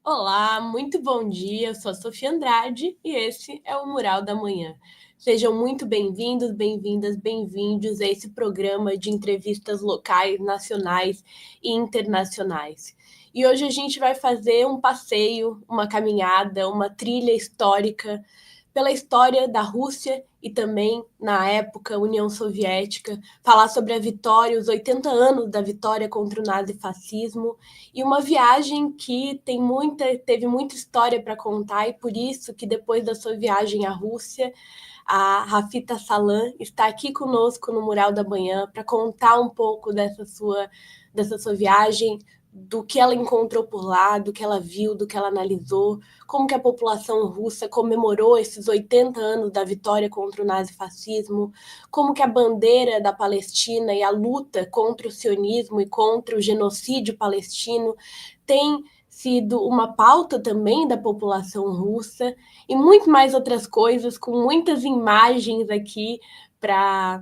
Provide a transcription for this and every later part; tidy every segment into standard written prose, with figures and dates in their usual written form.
Olá, muito bom dia. Eu sou a Sofia Andrade e esse é o Mural da Manhã. Sejam muito bem-vindos, bem-vindas, bem-vindos a esse programa de entrevistas locais, nacionais e internacionais. E hoje a gente vai fazer um passeio, uma caminhada, uma trilha histórica pela história da Rússia e também, na época, União Soviética, falar sobre a vitória, os 80 anos da vitória contra o nazifascismo, e uma viagem que teve muita história para contar, e por isso que depois da sua viagem à Rússia, a Rafita Salan está aqui conosco no Mural da Manhã para contar um pouco dessa sua viagem, do que ela encontrou por lá, do que ela viu, do que ela analisou, como que a população russa comemorou esses 80 anos da vitória contra o nazifascismo, como que a bandeira da Palestina e a luta contra o sionismo e contra o genocídio palestino tem sido uma pauta também da população russa, e muito mais outras coisas, com muitas imagens aqui para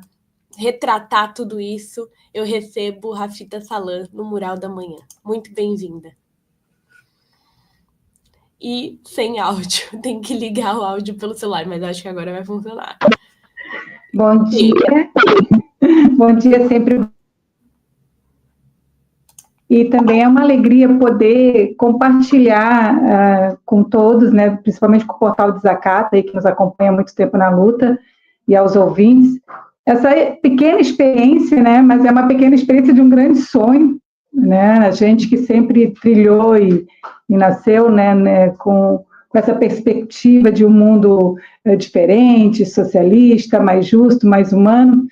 retratar tudo isso. Eu recebo Rafita Salan no Mural da Manhã. Muito bem-vinda. E sem áudio, tem que ligar o áudio pelo celular, mas acho que agora vai funcionar. Bom dia. Bom dia sempre. E também é uma alegria poder compartilhar com todos, né, principalmente com o Portal Desacata, aí, que nos acompanha há muito tempo na luta, e aos ouvintes, essa pequena experiência, né, mas é uma pequena experiência de um grande sonho, né, a gente que sempre trilhou e nasceu, né, com essa perspectiva de um mundo diferente, socialista, mais justo, mais humano.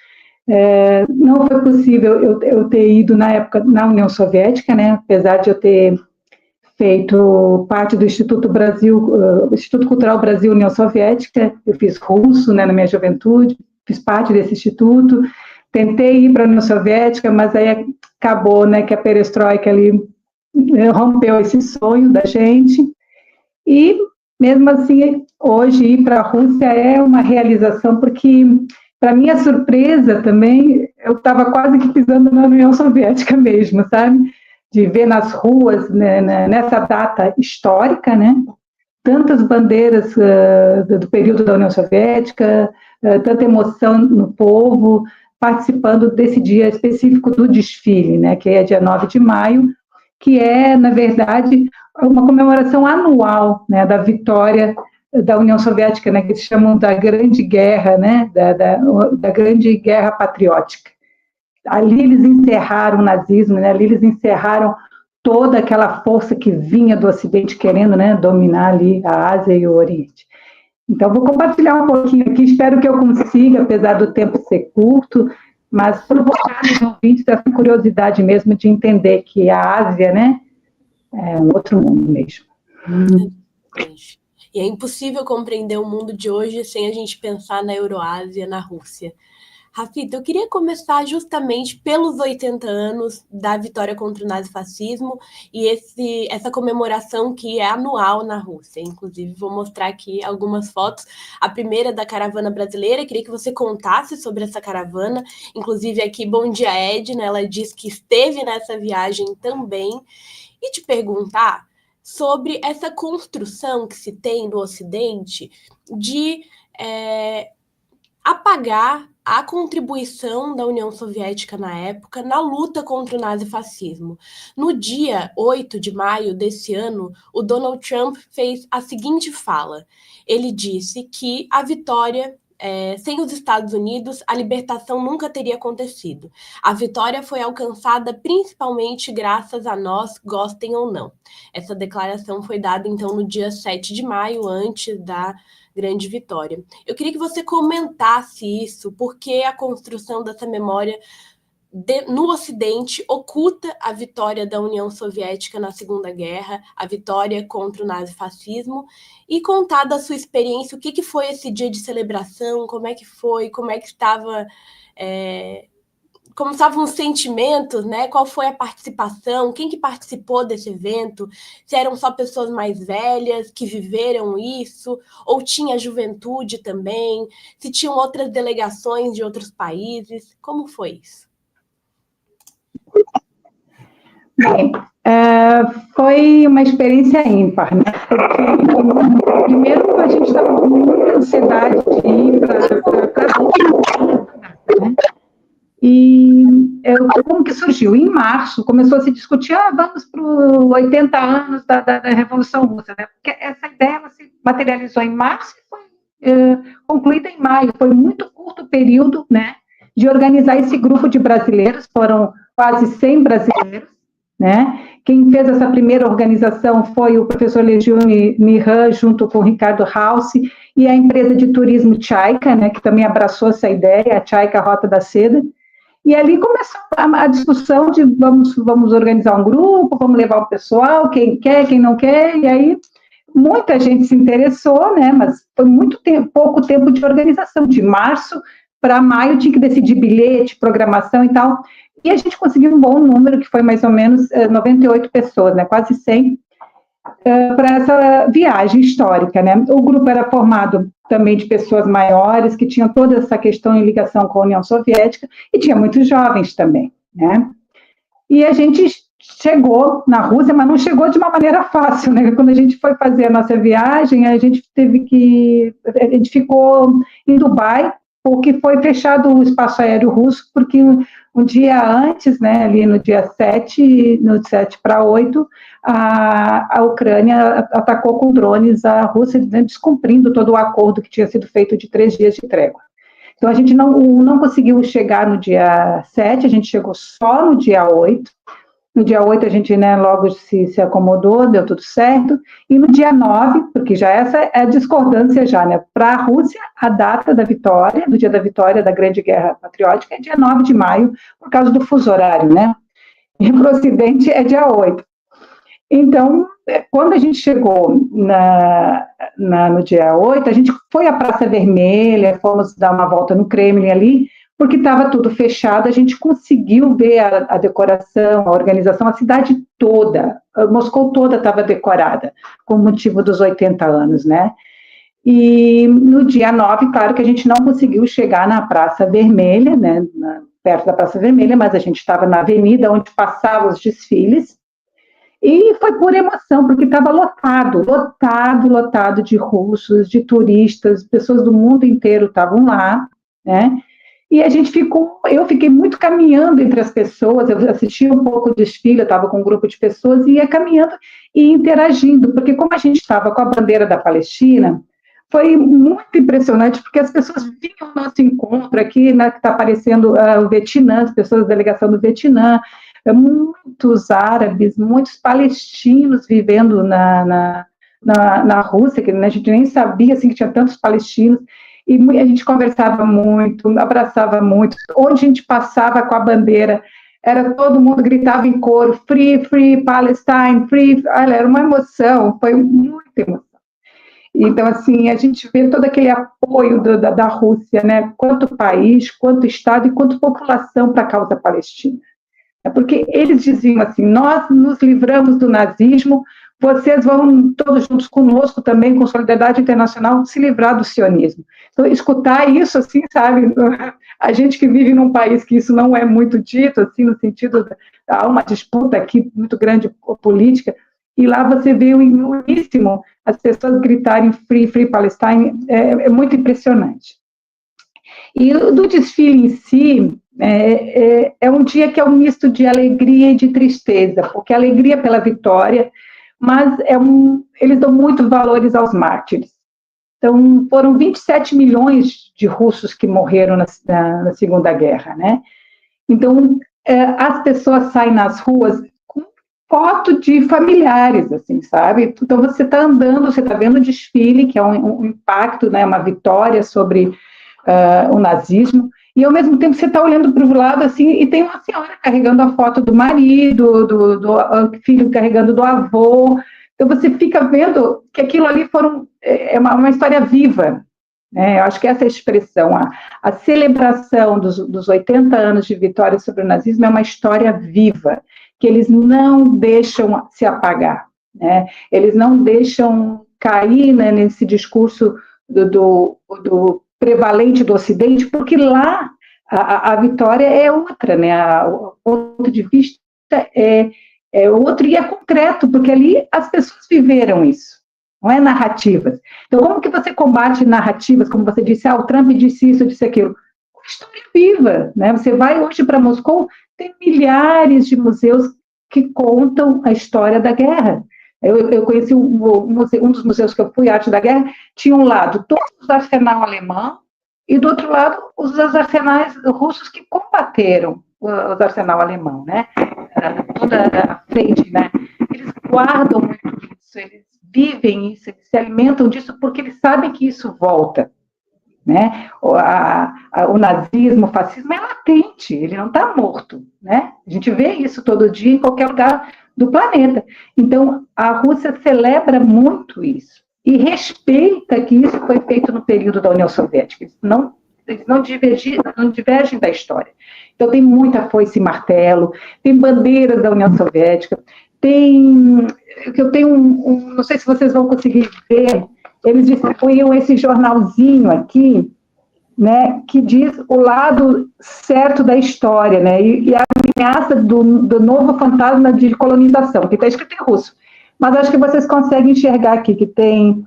Não foi possível eu ter ido na época na União Soviética, né, apesar de eu ter feito parte do Instituto Instituto Cultural Brasil União Soviética. Eu fiz russo, né, na minha juventude, fiz parte desse instituto, tentei ir para a União Soviética, mas aí acabou, né, que a perestroika ali rompeu esse sonho da gente, e mesmo assim, hoje ir para a Rússia é uma realização, porque, para minha surpresa também, eu estava quase que pisando na União Soviética mesmo, sabe? De ver nas ruas, né, nessa data histórica, né? Tantas bandeiras do período da União Soviética, tanta emoção no povo, participando desse dia específico do desfile, né? Que é dia 9 de maio, que é, na verdade, uma comemoração anual, né, da vitória da União Soviética, né, que eles chamam da Grande Guerra, né, da Grande Guerra Patriótica. Ali eles encerraram o nazismo, né, ali eles encerraram toda aquela força que vinha do Ocidente querendo, né, dominar ali a Ásia e o Oriente. Então, vou compartilhar um pouquinho aqui, espero que eu consiga, apesar do tempo ser curto, mas provocar nos ouvintes essa curiosidade mesmo de entender que a Ásia, né, é um outro mundo mesmo. E é impossível compreender o mundo de hoje sem a gente pensar na Euroásia, na Rússia. Rafita, eu queria começar justamente pelos 80 anos da vitória contra o nazifascismo e essa comemoração que é anual na Rússia. Inclusive, vou mostrar aqui algumas fotos. A primeira da caravana brasileira, queria que você contasse sobre essa caravana. Inclusive, aqui, bom dia, Edna, ela diz que esteve nessa viagem também. E te perguntar sobre essa construção que se tem no Ocidente de apagar a contribuição da União Soviética na época na luta contra o nazifascismo. No dia 8 de maio desse ano, o Donald Trump fez a seguinte fala. Ele disse que a vitória, sem os Estados Unidos, a libertação nunca teria acontecido. A vitória foi alcançada principalmente graças a nós, gostem ou não. Essa declaração foi dada, então, no dia 7 de maio, antes da grande vitória. Eu queria que você comentasse isso, porque a construção dessa memória no Ocidente oculta a vitória da União Soviética na Segunda Guerra, a vitória contra o nazifascismo, e contar da sua experiência, o que foi esse dia de celebração, como é que foi, como é que estava... como estavam os sentimentos, né? Qual foi a participação, quem que participou desse evento, se eram só pessoas mais velhas que viveram isso, ou tinha juventude também, se tinham outras delegações de outros países, como foi isso? Bem, foi uma experiência ímpar, né? Porque, primeiro, a gente estava com muita ansiedade de ir para a Rússia, né? E como que surgiu? Em março, começou a se discutir, vamos para os 80 anos da Revolução Russa, né? Porque essa ideia se materializou em março e foi concluída em maio. Foi muito curto período, né, de organizar esse grupo de brasileiros, foram quase 100 brasileiros, né? Quem fez essa primeira organização foi o professor Legione Miran, junto com o Ricardo Hausse, e a empresa de turismo Tchaica, né, que também abraçou essa ideia, a Tchaica Rota da Seda. E ali começou a discussão de vamos organizar um grupo, vamos levar o pessoal, quem quer, quem não quer, e aí muita gente se interessou, né, mas foi pouco tempo de organização, de março para maio tinha que decidir bilhete, programação e tal, e a gente conseguiu um bom número, que foi mais ou menos 98 pessoas, né, quase 100, para essa viagem histórica, né. O grupo era formado também de pessoas maiores, que tinham toda essa questão em ligação com a União Soviética, e tinha muitos jovens também, né. E a gente chegou na Rússia, mas não chegou de uma maneira fácil, né? Quando a gente foi fazer a nossa viagem, a gente ficou em Dubai, porque foi fechado o espaço aéreo russo, porque um dia antes, né, ali no dia 7, no 7 para 8, a Ucrânia atacou com drones a Rússia, descumprindo todo o acordo que tinha sido feito de 3 dias de trégua. Então, a gente não conseguiu chegar no dia 7, a gente chegou só no dia 8. No dia 8, a gente, né, logo se acomodou, deu tudo certo. E no dia 9, porque já essa é a discordância já, né? Para a Rússia, a data da vitória, do dia da vitória da Grande Guerra Patriótica, é dia 9 de maio, por causa do fuso horário, né? E para o Ocidente é dia 8. Então, quando a gente chegou no dia 8, a gente foi à Praça Vermelha, fomos dar uma volta no Kremlin ali, porque estava tudo fechado, a gente conseguiu ver a decoração, a organização, a cidade toda, Moscou toda estava decorada, com motivo dos 80 anos, né? E no dia 9, claro que a gente não conseguiu chegar na Praça Vermelha, né, perto da Praça Vermelha, mas a gente estava na avenida onde passavam os desfiles, e foi por emoção, porque estava lotado de russos, de turistas, pessoas do mundo inteiro estavam lá, né? E eu fiquei muito caminhando entre as pessoas, eu assistia um pouco o desfile, eu estava com um grupo de pessoas, e ia caminhando e interagindo, porque como a gente estava com a bandeira da Palestina, foi muito impressionante, porque as pessoas vinham ao nosso encontro aqui, né, que está aparecendo o Vietnã, as pessoas da delegação do Vietnã, muitos árabes, muitos palestinos vivendo na Rússia, que a gente nem sabia assim, que tinha tantos palestinos, e a gente conversava muito, abraçava muito, onde a gente passava com a bandeira, todo mundo gritava em coro, free, free, Palestine, free, olha, era uma emoção, foi muita emoção. Então, assim, a gente vê todo aquele apoio da Rússia, né, quanto país, quanto Estado e quanto população para a causa palestina. Porque eles diziam assim, nós nos livramos do nazismo, vocês vão todos juntos conosco também, com solidariedade internacional, se livrar do sionismo. Então, escutar isso, assim, sabe, a gente que vive num país que isso não é muito dito, assim, no sentido, há uma disputa aqui muito grande política, e lá você vê o uníssimo, as pessoas gritarem Free, Free Palestine, é muito impressionante. E do desfile em si, é um dia que é um misto de alegria e de tristeza, porque alegria pela vitória, mas eles dão muito valores aos mártires. Então, foram 27 milhões de russos que morreram na Segunda Guerra, né? Então, as pessoas saem nas ruas com foto de familiares, assim, sabe? Então, você está andando, você está vendo o desfile, que é um impacto, né, uma vitória sobre o nazismo, e ao mesmo tempo você está olhando para o lado assim, e tem uma senhora carregando a foto do marido, do filho carregando do avô, então você fica vendo que aquilo ali é uma história viva, né? Eu acho que essa é a expressão, a celebração dos 80 anos de vitória sobre o nazismo é uma história viva, que eles não deixam se apagar, né? Eles não deixam cair, né, nesse discurso do prevalente do Ocidente, porque lá a vitória é outra, né? O ponto de vista O outro, e é concreto, porque ali as pessoas viveram isso, não é narrativas. Então, como que você combate narrativas, como você disse, o Trump disse isso, disse aquilo? História viva, né? Você vai hoje para Moscou, tem milhares de museus que contam a história da guerra. Eu conheci um dos museus que eu fui, Arte da Guerra, tinha um lado todos os arsenais alemães e do outro lado os arsenais russos que combateram os arsenais alemães, né? Toda a frente, né? Eles guardam muito isso, eles vivem isso, eles se alimentam disso porque eles sabem que isso volta. Né? O nazismo, o fascismo é latente, ele não está morto, né? A gente vê isso todo dia em qualquer lugar do planeta. Então, a Rússia celebra muito isso e respeita que isso foi feito no período da União Soviética. Eles não divergem da história. Então, tem muita foice e martelo, tem bandeiras da União Soviética, eu tenho não sei se vocês vão conseguir ver, eles distribuíam esse jornalzinho aqui, né, que diz o lado certo da história, né, e a ameaça do novo fantasma de colonização, que está escrito em russo. Mas acho que vocês conseguem enxergar aqui, que tem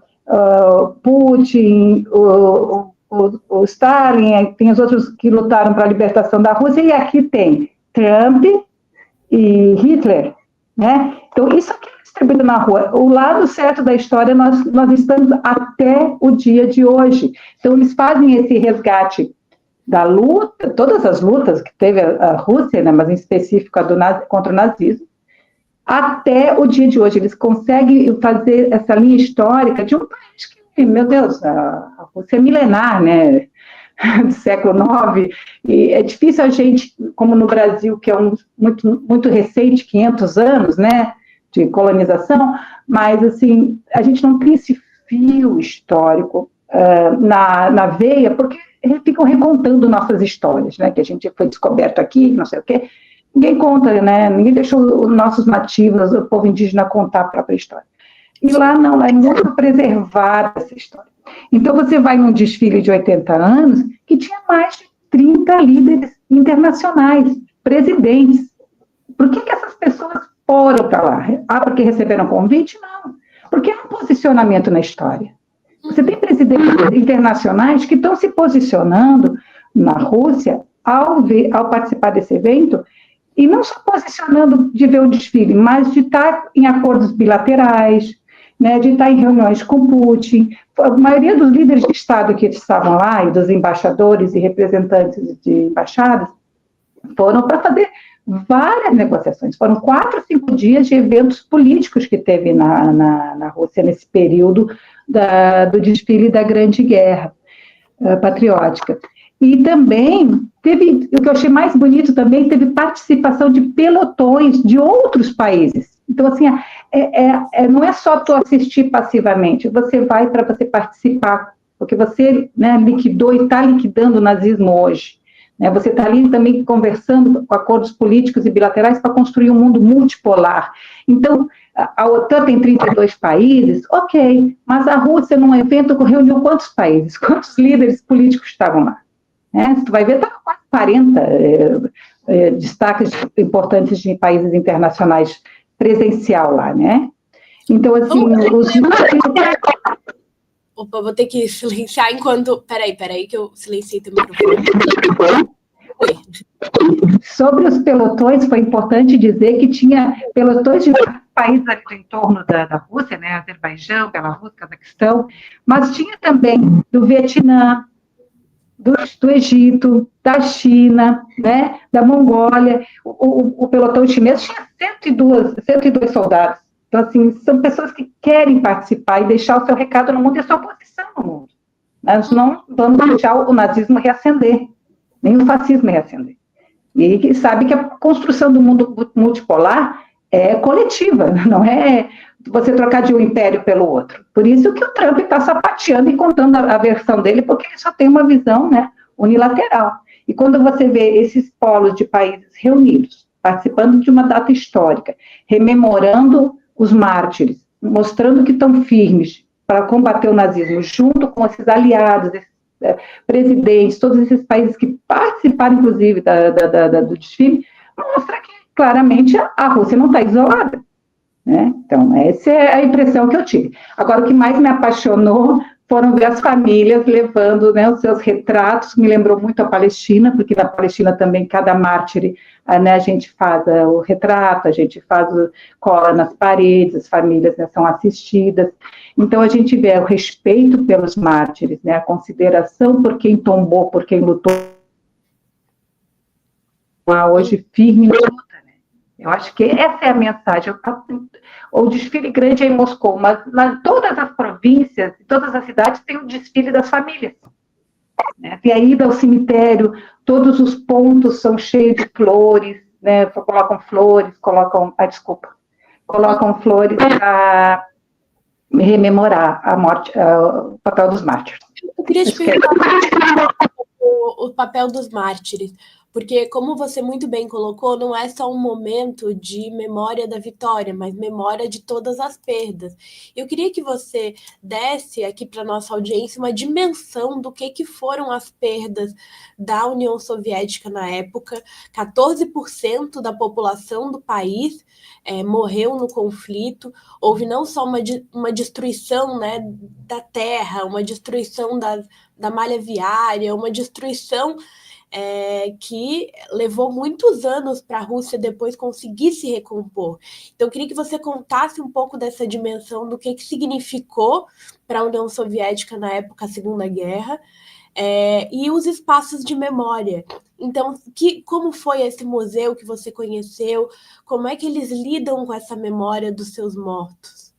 Putin, o Stalin, tem os outros que lutaram para a libertação da Rússia, e aqui tem Trump e Hitler, né? Então, isso aqui é distribuído na rua. O lado certo da história nós estamos até o dia de hoje. Então, eles fazem esse resgate da luta, todas as lutas que teve a Rússia, né, mas em específico contra o nazismo, até o dia de hoje. Eles conseguem fazer essa linha histórica de um país que, meu Deus, a Rússia é milenar, né? Do século IX, e é difícil a gente, como no Brasil, que é muito recente, 500 anos, né, de colonização, mas, assim, a gente não tem esse fio histórico na veia, porque eles ficam recontando nossas histórias, né, que a gente foi descoberto aqui, não sei o quê, ninguém conta, né, ninguém deixou os nossos nativos, o povo indígena contar a própria história. E lá não, lá é muito preservada essa história. Então, você vai num desfile de 80 anos que tinha mais de 30 líderes internacionais, presidentes. Por que essas pessoas foram para lá? Porque receberam convite? Não. Porque é um posicionamento na história. Você tem presidentes internacionais que estão se posicionando na Rússia ao participar desse evento, e não só posicionando de ver o desfile, mas de estar em acordos bilaterais, né, de estar em reuniões com Putin. A maioria dos líderes de Estado que estavam lá, e dos embaixadores e representantes de embaixadas, foram para fazer várias negociações. Foram 4, 5 dias de eventos políticos que teve na Rússia nesse período do desfile da Grande Guerra Patriótica. E também teve, o que eu achei mais bonito também, teve participação de pelotões de outros países. Então, assim, não é só tu assistir passivamente, você vai para você participar, porque você, né, liquidou e está liquidando o nazismo hoje. Né, você está ali também conversando com acordos políticos e bilaterais para construir um mundo multipolar. Então, a OTAN tem 32 países, ok, mas a Rússia, num evento, reuniu quantos países? Quantos líderes políticos estavam lá? Né, tu vai ver, está quase 40 destaques importantes de países internacionais presencial lá, né? Então, assim, Opa, vou ter que silenciar enquanto... Peraí, que eu silenciei teu microfone. Oi. Sobre os pelotões, foi importante dizer que tinha pelotões de países ali do entorno da Rússia, né? Azerbaijão, Belarus, Cazaquistão, mas tinha também do Vietnã, do Egito, da China, né, da Mongólia. O pelotão chinês tinha 102 soldados. Então, assim, são pessoas que querem participar e deixar o seu recado no mundo e a sua posição no mundo. Nós não vamos deixar o nazismo reacender, nem o fascismo reacender. E que sabe que a construção do mundo multipolar é coletiva, não é você trocar de um império pelo outro. Por isso que o Trump está sapateando e contando a versão dele, porque ele só tem uma visão, né, unilateral. E quando você vê esses polos de países reunidos, participando de uma data histórica, rememorando os mártires, mostrando que estão firmes para combater o nazismo, junto com esses aliados, esses presidentes, todos esses países que participaram, inclusive, do desfile, mostra que claramente a Rússia não está isolada, né? Então, essa é a impressão que eu tive. Agora, o que mais me apaixonou foram ver as famílias levando, né, os seus retratos, me lembrou muito a Palestina, porque na Palestina também cada mártir, né, a gente faz o retrato, a gente cola nas paredes, as famílias, né, são assistidas. Então, a gente vê o respeito pelos mártires, né, a consideração por quem tombou, por quem lutou, hoje firme na luta, né? Eu acho que essa é a mensagem. O desfile grande é em Moscou, mas todas as províncias, todas as cidades têm o desfile das famílias, né? Tem a ida ao cemitério, todos os pontos são cheios de flores, né? Colocam flores, colocam flores para rememorar a morte, o papel dos mártires. Eu queria te perguntar o papel dos mártires, porque, como você muito bem colocou, não é só um momento de memória da vitória, mas memória de todas as perdas. Eu queria que você desse aqui para a nossa audiência uma dimensão do que foram as perdas da União Soviética na época. 14% da população do país morreu no conflito. Houve não só uma destruição, né, da terra, uma destruição da malha viária, uma destruição que levou muitos anos para a Rússia depois conseguir se recompor. Então, eu queria que você contasse um pouco dessa dimensão do que significou para a União Soviética na época da Segunda Guerra, e os espaços de memória. Então, como foi esse museu que você conheceu? Como é que eles lidam com essa memória dos seus mortos?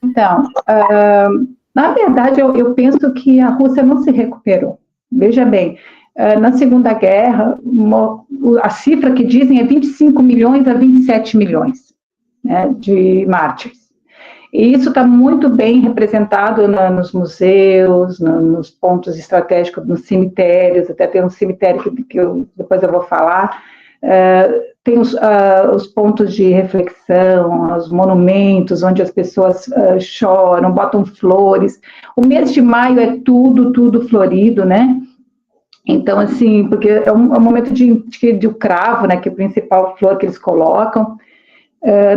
Então, na verdade, eu penso que a Rússia não se recuperou. Veja bem, na Segunda Guerra, a cifra que dizem é 25 milhões a 27 milhões, né, de mártires. E isso está muito bem representado nos museus, nos pontos estratégicos, nos cemitérios, até tem um cemitério que depois eu vou falar, tem os pontos de reflexão, os monumentos, onde as pessoas choram, botam flores. O mês de maio é tudo florido, né? Então, assim, porque é um momento de o cravo, né, que é a principal flor que eles colocam.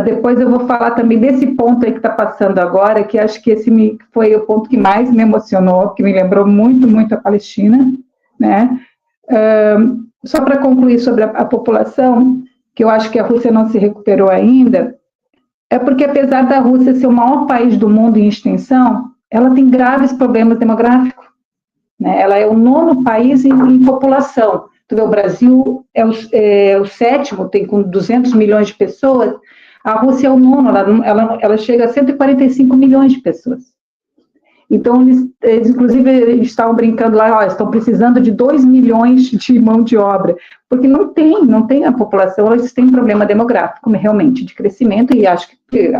Depois eu vou falar também desse ponto aí que está passando agora, que acho que esse foi o ponto que mais me emocionou, que me lembrou muito a Palestina, né? Só para concluir sobre a população, que eu acho que a Rússia não se recuperou ainda, é porque apesar da Rússia ser o maior país do mundo em extensão, ela tem graves problemas demográficos, né? Ela é o 9º país em população. Tu vê, o Brasil é o 7º, tem com 200 milhões de pessoas, a Rússia é o 9º, ela chega a 145 milhões de pessoas. Então, eles inclusive, estavam brincando lá, estão precisando de 2 milhões de mão de obra, porque não tem a população, eles têm um problema demográfico, realmente, de crescimento, e acho que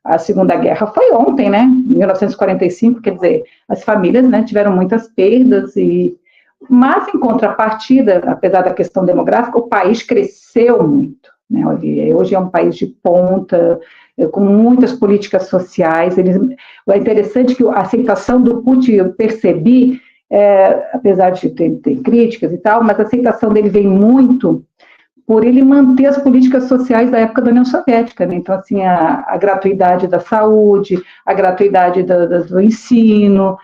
a Segunda Guerra foi ontem, né, 1945, quer dizer, as famílias, né, tiveram muitas perdas, mas, em contrapartida, apesar da questão demográfica, o país cresceu muito, né, hoje é um país de ponta, com muitas políticas sociais. É interessante que a aceitação do Putin, eu percebi, apesar de ter críticas e tal, mas a aceitação dele vem muito por ele manter as políticas sociais da época da União Soviética, né? Então, assim, a gratuidade da saúde, a gratuidade do ensino,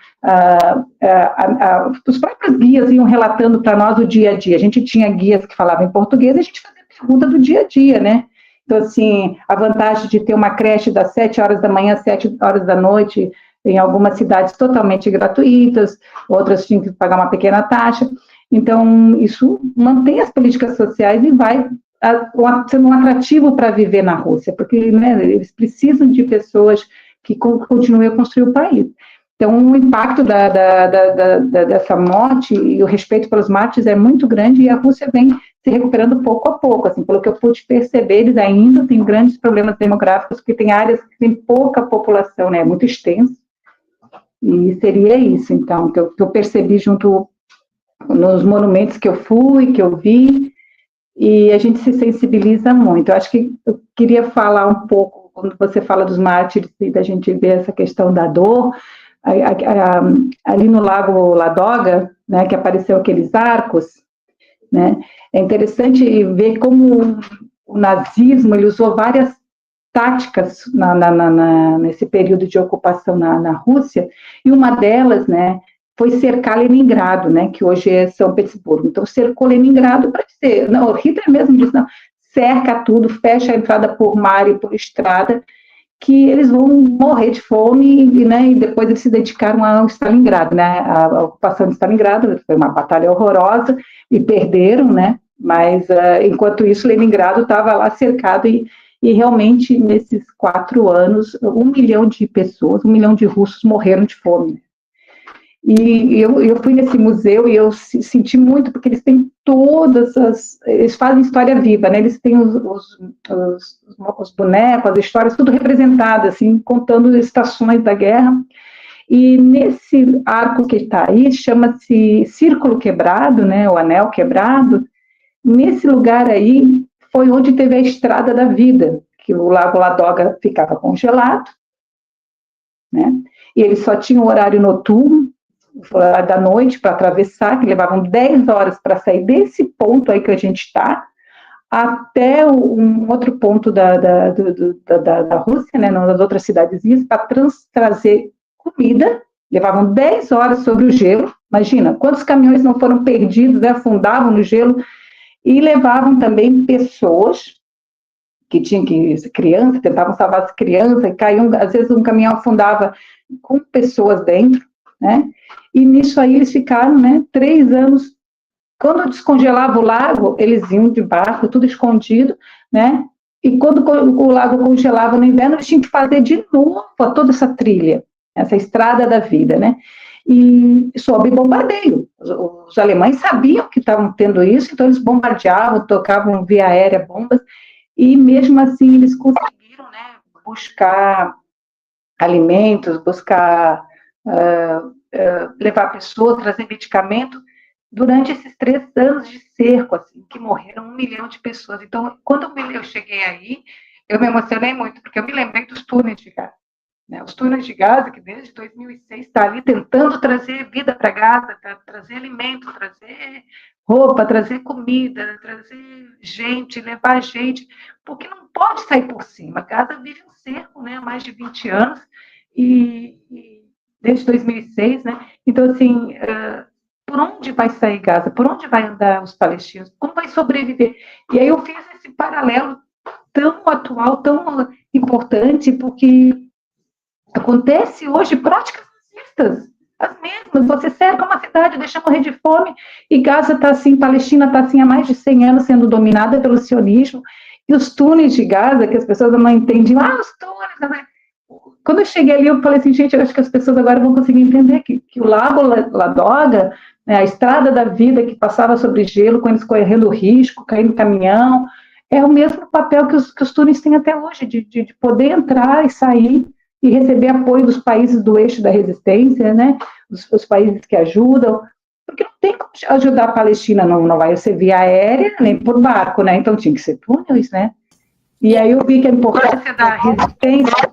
os próprios guias iam relatando para nós o dia a dia. A gente tinha guias que falavam em português, a gente fazia pergunta do dia a dia, né? Então, assim, a vantagem de ter uma creche das 7 horas da manhã às 7 horas da noite, em algumas cidades totalmente gratuitas, outras tinham que pagar uma pequena taxa. Então, isso mantém as políticas sociais e vai sendo um atrativo para viver na Rússia, porque, né, eles precisam de pessoas que continuem a construir o país. Então, o impacto dessa morte e o respeito pelos mártires é muito grande, e a Rússia vem se recuperando pouco a pouco. Assim, pelo que eu pude perceber, eles ainda têm grandes problemas demográficos, porque tem áreas que têm pouca população, né, muito extenso, e seria isso, então, que eu percebi junto nos monumentos que eu fui, que eu vi, e a gente se sensibiliza muito. Eu acho que eu queria falar um pouco, quando você fala dos mártires, e da gente ver essa questão da dor, ali no Lago Ladoga, né, que apareceu aqueles arcos, né? É interessante ver como o nazismo ele usou várias táticas nesse período de ocupação na Rússia, e uma delas, né, foi cercar Leningrado, né, que hoje é São Petersburgo. Então, cercou Leningrado para dizer, não, Hitler mesmo disse, não, cerca tudo, fecha a entrada por mar e por estrada, que eles vão morrer de fome, né, e depois eles se dedicaram ao Stalingrado, né, a ocupação de Stalingrado foi uma batalha horrorosa, e perderam, né, mas enquanto isso Leningrado estava lá cercado, e realmente nesses 4 anos, 1 milhão de pessoas, 1 milhão de russos morreram de fome. E eu fui nesse museu e eu senti muito, porque eles têm eles fazem história viva, né? Eles têm os bonecos, as histórias, tudo representado, assim, contando estações da guerra. E nesse arco que está aí, chama-se Círculo Quebrado, né? O Anel Quebrado. Nesse lugar aí foi onde teve a Estrada da Vida, que o Lago Ladoga ficava congelado, né? E eles só tinham horário noturno, da noite para atravessar, que levavam 10 horas para sair desse ponto aí que a gente está, até um outro ponto da Rússia, né, nas outras cidadezinhas, para trazer comida, levavam 10 horas sobre o gelo, imagina, quantos caminhões não foram perdidos, né, afundavam no gelo, e levavam também pessoas que tinham crianças, tentavam salvar as crianças, e caíam, às vezes um caminhão afundava com pessoas dentro, né? E nisso aí eles ficaram, né, 3 anos. Quando descongelava o lago, eles iam de barco, tudo escondido, né? E quando o lago congelava no inverno, eles tinham que fazer de novo toda essa trilha, essa estrada da vida, né? E sob bombardeio. Os alemães sabiam que estavam tendo isso, então eles bombardeavam, tocavam via aérea bombas, e mesmo assim eles conseguiram, né, buscar alimentos, buscar levar pessoas, trazer medicamento, durante esses 3 anos de cerco, assim, que morreram 1 milhão de pessoas. Então, quando eu cheguei aí, eu me emocionei muito, porque eu me lembrei dos túneis de Gaza. Né? Os túneis de Gaza, que desde 2006 está ali tentando trazer vida para Gaza, trazer alimento, trazer roupa, trazer comida, trazer gente, levar gente, porque não pode sair por cima. Gaza vive um cerco, né, há mais de 20 anos, e desde 2006, né? Então, assim, por onde vai sair Gaza? Por onde vai andar os palestinos? Como vai sobreviver? E aí eu fiz esse paralelo tão atual, tão importante, porque acontece hoje práticas racistas, as mesmas. Você cerca uma cidade, deixa morrer de fome, e Gaza está assim, Palestina está assim há mais de 100 anos sendo dominada pelo sionismo, e os túneis de Gaza, que as pessoas não entendiam, os túneis, né? Quando eu cheguei ali, eu falei assim, gente, eu acho que as pessoas agora vão conseguir entender que o Lago Ladoga, né, a estrada da vida que passava sobre gelo, com eles correndo risco, caindo caminhão, é o mesmo papel que os túneis têm até hoje, de poder entrar e sair e receber apoio dos países do eixo da resistência, né, os países que ajudam, porque não tem como ajudar a Palestina, não vai ser via aérea, nem por barco, né, então tinha que ser túneis, né, e aí eu vi que a importância da resistência,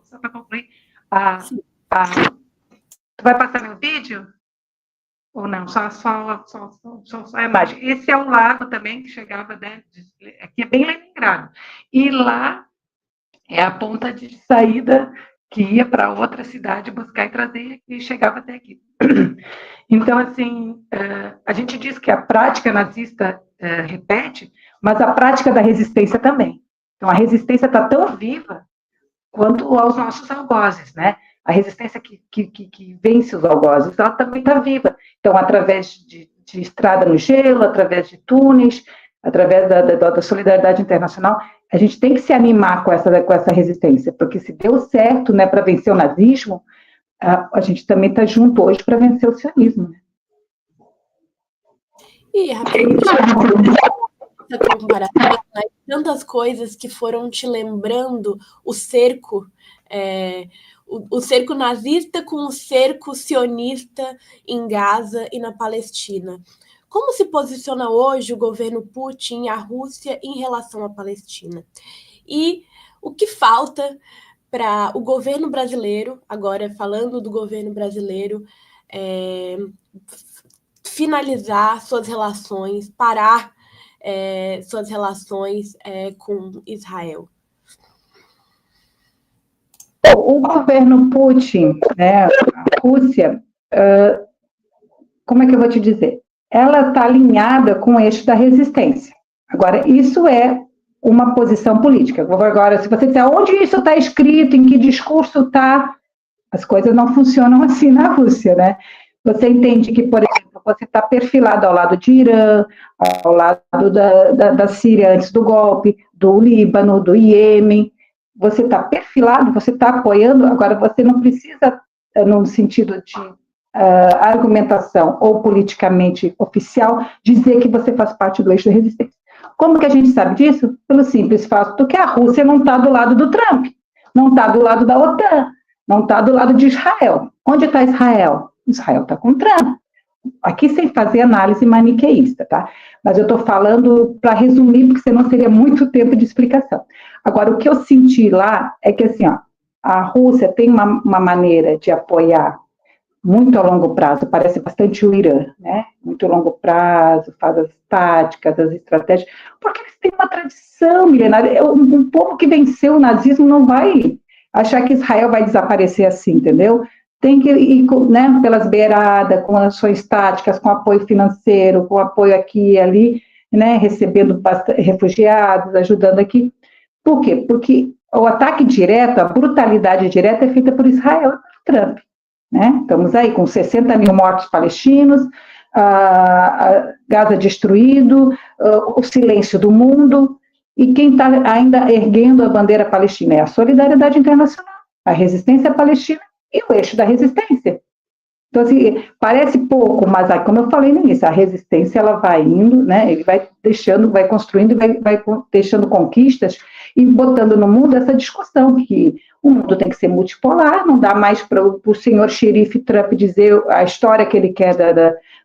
só para concluir, tu vai passar meu vídeo? Ou não? Só a imagem. Esse é o lago também que chegava, né, aqui é bem Leningrado. E lá é a ponta de saída que ia para outra cidade buscar e trazer, e chegava até aqui. Então, assim, a gente diz que a prática nazista repete, mas a prática da resistência também. Então, a resistência está tão viva quanto aos nossos algozes, né? A resistência que vence os algozes, ela também está viva. Então, através de estrada no gelo, através de túneis, através da solidariedade internacional, a gente tem que se animar com essa resistência, porque se deu certo, né, para vencer o nazismo, a gente também está junto hoje para vencer o sionismo. E, rapidinho, essa comparação, né? Tantas coisas que foram te lembrando o cerco, o cerco nazista com o cerco sionista em Gaza e na Palestina. Como se posiciona hoje o governo Putin e a Rússia em relação à Palestina? E o que falta para o governo brasileiro, agora falando do governo brasileiro, finalizar suas relações, parar suas relações com Israel? O governo Putin, né, a Rússia, como é que eu vou te dizer? Ela está alinhada com o eixo da resistência. Agora, isso é uma posição política. Agora, se você disser onde isso está escrito, em que discurso está, as coisas não funcionam assim na Rússia, né? Você entende que, por exemplo, você está perfilado ao lado de Irã, ao lado da Síria antes do golpe, do Líbano, do Iêmen. Você está perfilado, você está apoiando, agora você não precisa, no sentido de argumentação ou politicamente oficial, dizer que você faz parte do eixo da resistência. Como que a gente sabe disso? Pelo simples fato que a Rússia não está do lado do Trump, não está do lado da OTAN, não está do lado de Israel. Onde está Israel? Israel está com Trump. Aqui sem fazer análise maniqueísta, tá? Mas eu estou falando para resumir, porque senão seria muito tempo de explicação. Agora, o que eu senti lá é que, assim, ó, a Rússia tem uma maneira de apoiar muito a longo prazo, parece bastante o Irã, né? Muito a longo prazo, faz as táticas, as estratégias, porque eles têm uma tradição milenária. Um povo que venceu o nazismo não vai achar que Israel vai desaparecer assim, entendeu? Tem que ir, né, pelas beiradas, com ações táticas, com apoio financeiro, com apoio aqui e ali, né, recebendo refugiados, ajudando aqui. Por quê? Porque o ataque direto, a brutalidade direta é feita por Israel e por Trump. Né? Estamos aí com 60 mil mortos palestinos, Gaza destruído, o silêncio do mundo, e quem está ainda erguendo a bandeira palestina é a solidariedade internacional, a resistência palestina e o eixo da resistência. Então, assim, parece pouco, mas como eu falei no início, a resistência ela vai indo, né? Ele vai deixando, vai construindo, vai deixando conquistas e botando no mundo essa discussão que o mundo tem que ser multipolar, não dá mais para o senhor xerife Trump dizer a história que ele quer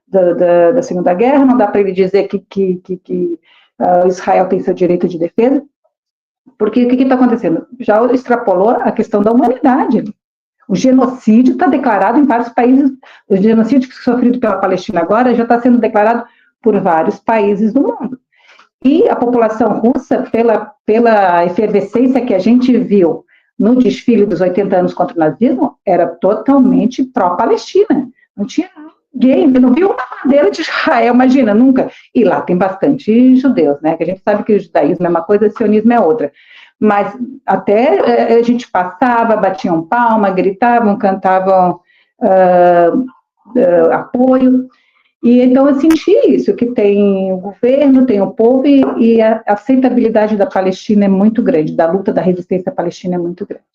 da Segunda Guerra, não dá para ele dizer que Israel tem seu direito de defesa, porque o que está acontecendo? Já extrapolou a questão da humanidade. O genocídio está declarado em vários países, o genocídio sofrido pela Palestina agora já está sendo declarado por vários países do mundo. E a população russa, pela efervescência que a gente viu no desfile dos 80 anos contra o nazismo, era totalmente pró-Palestina. Não tinha ninguém, não viu uma bandeira de Israel, imagina, nunca. E lá tem bastante judeus, né? Que a gente sabe que o judaísmo é uma coisa, o sionismo é outra. Mas até a gente passava, batiam palma, gritavam, cantavam apoio. E então eu senti isso, que tem o governo, tem o povo, e a aceitabilidade da Palestina é muito grande, da luta da resistência palestina é muito grande.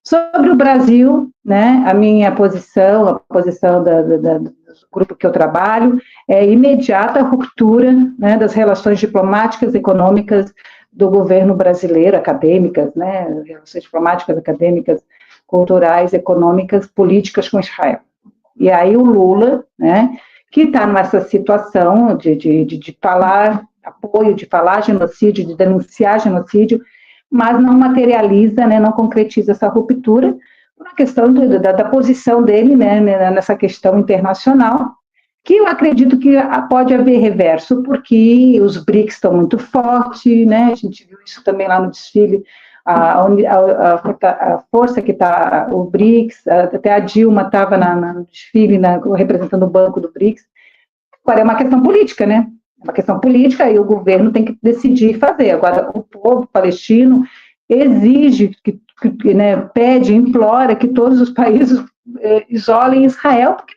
Sobre o Brasil, né, a minha posição, a posição do grupo que eu trabalho, é imediata ruptura, né, das relações diplomáticas, econômicas do governo brasileiro, acadêmicas, né, relações diplomáticas, acadêmicas, culturais, econômicas, políticas com Israel. E aí o Lula, né, que está nessa situação de falar apoio, de falar genocídio, de denunciar genocídio, mas não materializa, né, não concretiza essa ruptura, por uma questão da posição dele, né, nessa questão internacional, que eu acredito que pode haver reverso, porque os BRICS estão muito fortes, né, a gente viu isso também lá no desfile, a força que está, o BRICS, até a Dilma estava no desfile, representando o banco do BRICS. Agora, é uma questão política, né? É uma questão política e o governo tem que decidir fazer. Agora, o povo palestino exige, né, pede, implora que todos os países isolem Israel, porque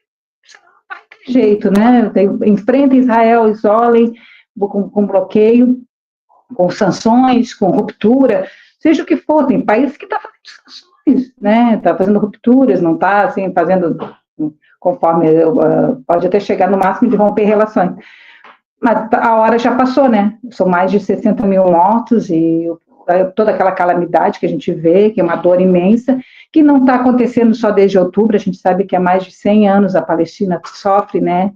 não vai ter jeito, né? Enfrentem Israel, isolem, com bloqueio, com sanções, com ruptura, seja o que for, tem países que estão fazendo sanções, né? Está fazendo rupturas, não está assim, fazendo conforme pode até chegar no máximo de romper relações. Mas a hora já passou, né? São mais de 60 mil mortos e toda aquela calamidade que a gente vê, que é uma dor imensa, que não está acontecendo só desde outubro, a gente sabe que há mais de 100 anos a Palestina sofre, né,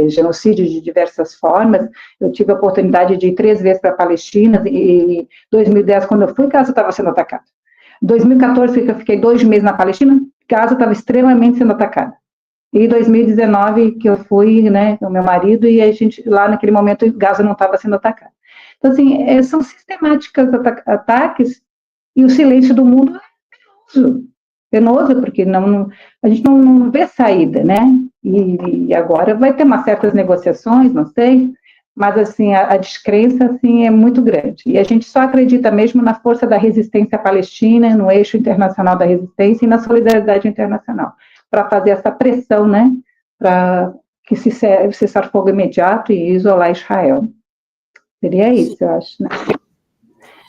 genocídio de diversas formas. Eu tive a oportunidade de ir 3 vezes para a Palestina, e em 2010, quando eu fui, Gaza estava sendo atacada. Em 2014, que eu fiquei 2 meses na Palestina, Gaza estava extremamente sendo atacada. E 2019 que eu fui, né, com o meu marido, e a gente, lá naquele momento, Gaza não estava sendo atacada. Então, assim, são sistemáticas ataques, e o silêncio do mundo é penoso, penoso porque a gente não vê saída, né? E agora vai ter umas certas negociações, não sei, mas, assim, a descrença, assim, é muito grande. E a gente só acredita mesmo na força da resistência palestina, no eixo internacional da resistência e na solidariedade internacional, para fazer essa pressão, né, para que se cessar fogo imediato e isolar Israel. Seria isso, eu acho, né?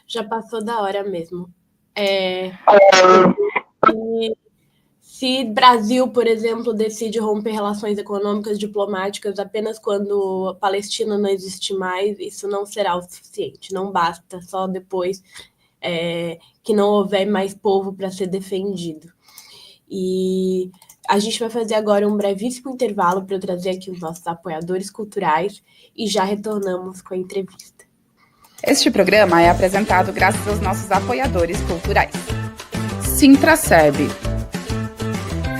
Já passou da hora mesmo. Se Brasil, por exemplo, decide romper relações econômicas diplomáticas apenas quando a Palestina não existe mais, isso não será o suficiente. Não basta só depois que não houver mais povo para ser defendido. E a gente vai fazer agora um brevíssimo intervalo para eu trazer aqui os nossos apoiadores culturais e já retornamos com a entrevista. Este programa é apresentado graças aos nossos apoiadores culturais. Sintraceb,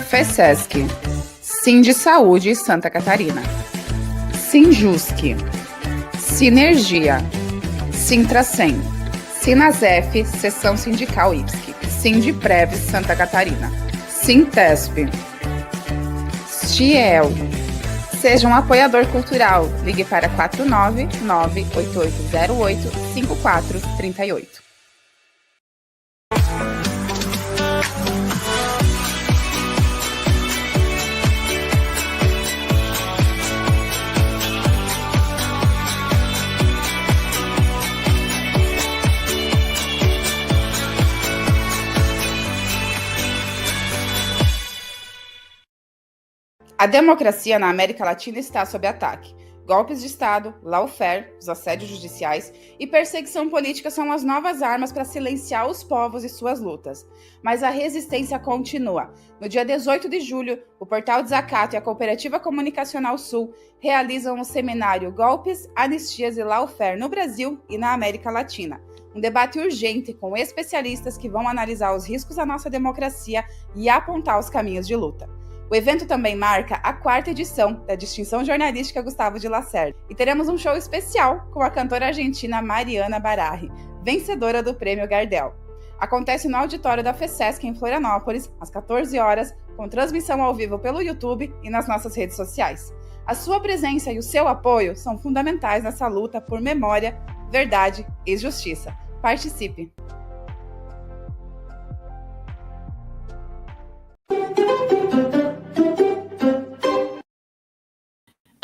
FESESC, Sind Saúde Santa Catarina, Sinjusc, Sinergia, Sintracem, Sinasef, Seção Sindical IPSC, Sindprev Santa Catarina, Sintesp, Stiel. Seja um apoiador cultural. Ligue para 499-8808-5438. A democracia na América Latina está sob ataque. Golpes de Estado, lawfare, os assédios judiciais e perseguição política são as novas armas para silenciar os povos e suas lutas. Mas a resistência continua. No dia 18 de julho, o Portal Desacato e a Cooperativa Comunicacional Sul realizam o seminário Golpes, Anistias e Lawfare no Brasil e na América Latina. Um debate urgente com especialistas que vão analisar os riscos da nossa democracia e apontar os caminhos de luta. O evento também marca a 4ª edição da Distinção Jornalística Gustavo de Lacerda. E teremos um show especial com a cantora argentina Mariana Bararri, vencedora do Prêmio Gardel. Acontece no auditório da FESESC em Florianópolis, às 14 horas, com transmissão ao vivo pelo YouTube e nas nossas redes sociais. A sua presença e o seu apoio são fundamentais nessa luta por memória, verdade e justiça. Participe!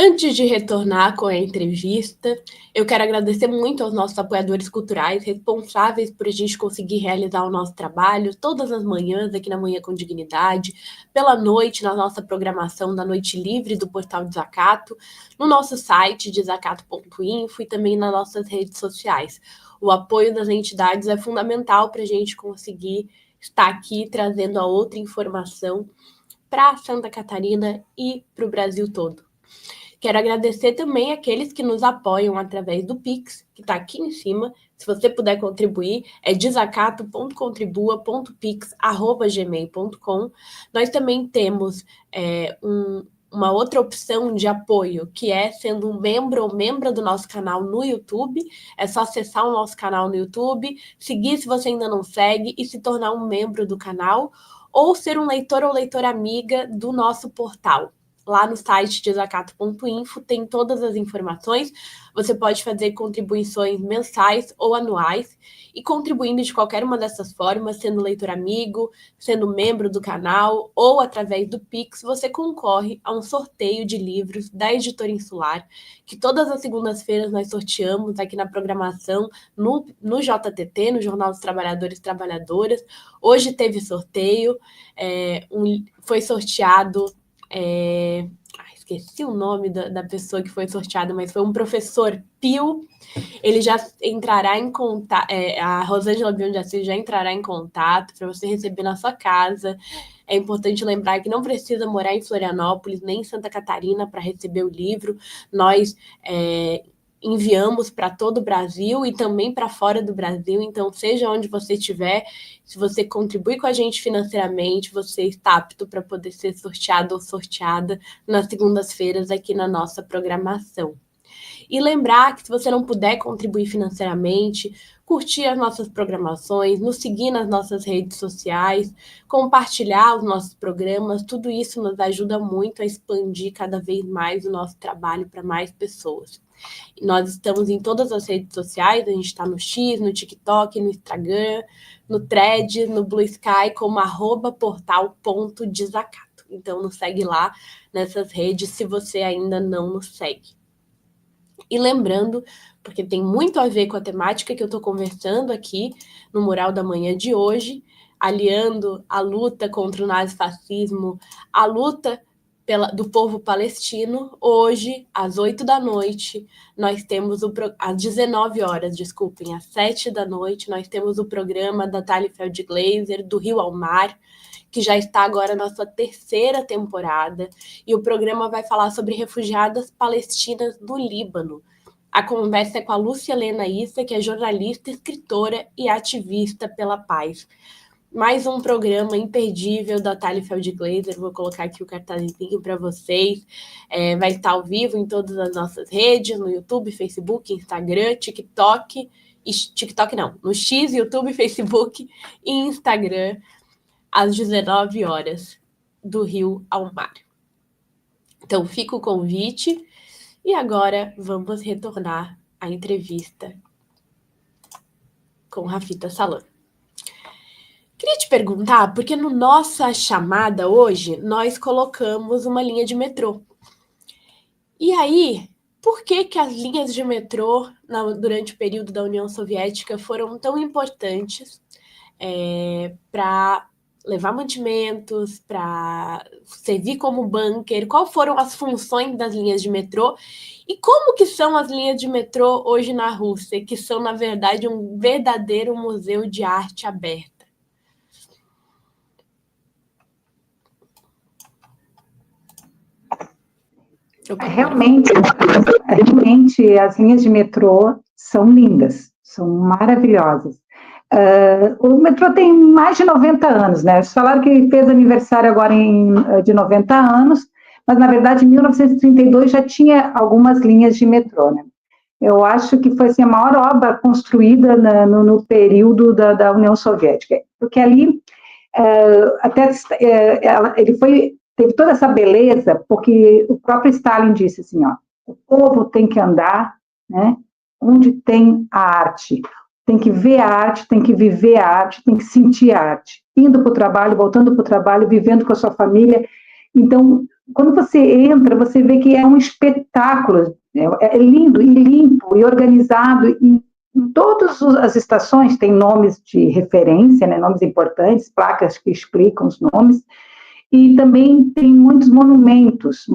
Antes de retornar com a entrevista, eu quero agradecer muito aos nossos apoiadores culturais, responsáveis por a gente conseguir realizar o nosso trabalho todas as manhãs, aqui na Manhã com Dignidade, pela noite, na nossa programação da Noite Livre do Portal Desacato, no nosso site, desacato.info, e também nas nossas redes sociais. O apoio das entidades é fundamental para a gente conseguir estar aqui trazendo a outra informação para Santa Catarina e para o Brasil todo. Quero agradecer também aqueles que nos apoiam através do Pix, que está aqui em cima. Se você puder contribuir, é desacato.contribua.pix@gmail.com. Nós também temos uma outra opção de apoio, que é sendo um membro ou membra do nosso canal no YouTube. É só acessar o nosso canal no YouTube, seguir se você ainda não segue e se tornar um membro do canal, ou ser um leitor ou leitora amiga do nosso portal. Lá no site desacato.info tem todas as informações. Você pode fazer contribuições mensais ou anuais, e contribuindo de qualquer uma dessas formas, sendo leitor amigo, sendo membro do canal ou através do Pix, você concorre a um sorteio de livros da Editora Insular, que todas as segundas-feiras nós sorteamos aqui na programação no JTT, no Jornal dos Trabalhadores e Trabalhadoras. Hoje teve sorteio, foi sorteado... esqueci o nome da pessoa que foi sorteada, mas foi um professor Pio. Ele já entrará em contato, a Rosângela Bion de Assis já entrará em contato para você receber na sua casa. É importante lembrar que não precisa morar em Florianópolis nem em Santa Catarina para receber o livro. Nós enviamos para todo o Brasil e também para fora do Brasil. Então, seja onde você estiver, se você contribui com a gente financeiramente, você está apto para poder ser sorteado ou sorteada nas segundas-feiras aqui na nossa programação. E lembrar que se você não puder contribuir financeiramente, curtir as nossas programações, nos seguir nas nossas redes sociais, compartilhar os nossos programas, tudo isso nos ajuda muito a expandir cada vez mais o nosso trabalho para mais pessoas. E nós estamos em todas as redes sociais, a gente está no X, no TikTok, no Instagram, no Threads, no Blue Sky, como @portal.desacato. Então, nos segue lá nessas redes se você ainda não nos segue. E lembrando, porque tem muito a ver com a temática que eu estou conversando aqui no Mural da Manhã de hoje, aliando a luta contra o nazifascismo, a luta do povo palestino. Hoje, às 8 da noite, nós temos às 19 horas, desculpem, às 7 da noite, nós temos o programa da Thalie Feldglaser, Do Rio ao Mar, que já está agora na sua 3ª temporada, e o programa vai falar sobre refugiadas palestinas do Líbano. A conversa é com a Lúcia Helena Issa, que é jornalista, escritora e ativista pela paz. Mais um programa imperdível da Thalie Feldglaser, vou colocar aqui o cartazinho para vocês, vai estar ao vivo em todas as nossas redes, no YouTube, Facebook, Instagram, TikTok não, no X, YouTube, Facebook e Instagram, às 19 horas, do Rio ao Mar. Então, fica o convite, e agora vamos retornar à entrevista com Rafita Salam. Queria te perguntar, porque no nossa chamada hoje, nós colocamos uma linha de metrô. E aí, por que as linhas de metrô, durante o período da União Soviética, foram tão importantes para levar mantimentos, para servir como bunker? Quais foram as funções das linhas de metrô? E como que são as linhas de metrô hoje na Rússia, que são, na verdade, um verdadeiro museu de arte aberta? Realmente, as linhas de metrô são lindas, são maravilhosas. O metrô tem mais de 90 anos, né? Eles falaram que fez aniversário agora de 90 anos, mas, na verdade, em 1932 já tinha algumas linhas de metrô, né? Eu acho que foi assim, a maior obra construída no período da União Soviética, porque ali teve toda essa beleza, porque o próprio Stalin disse assim, ó, o povo tem que andar, né, onde tem a arte, tem que ver a arte, tem que viver a arte, tem que sentir a arte, indo para o trabalho, voltando para o trabalho, vivendo com a sua família. Então, quando você entra, você vê que é um espetáculo, é lindo e limpo e organizado, e em todas as estações tem nomes de referência, né, nomes importantes, placas que explicam os nomes, e também tem muitos monumentos,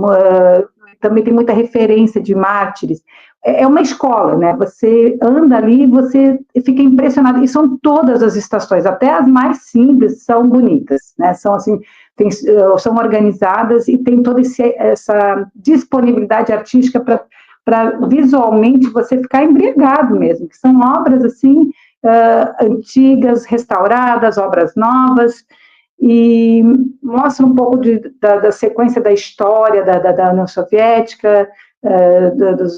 também tem muita referência de mártires. É uma escola, né? Você anda ali e você fica impressionado. E são todas as estações, até as mais simples, são bonitas, né? São assim, são organizadas e tem toda essa disponibilidade artística para visualmente você ficar embriagado mesmo, que são obras assim antigas, restauradas, obras novas, e mostra um pouco da sequência da história da União Soviética,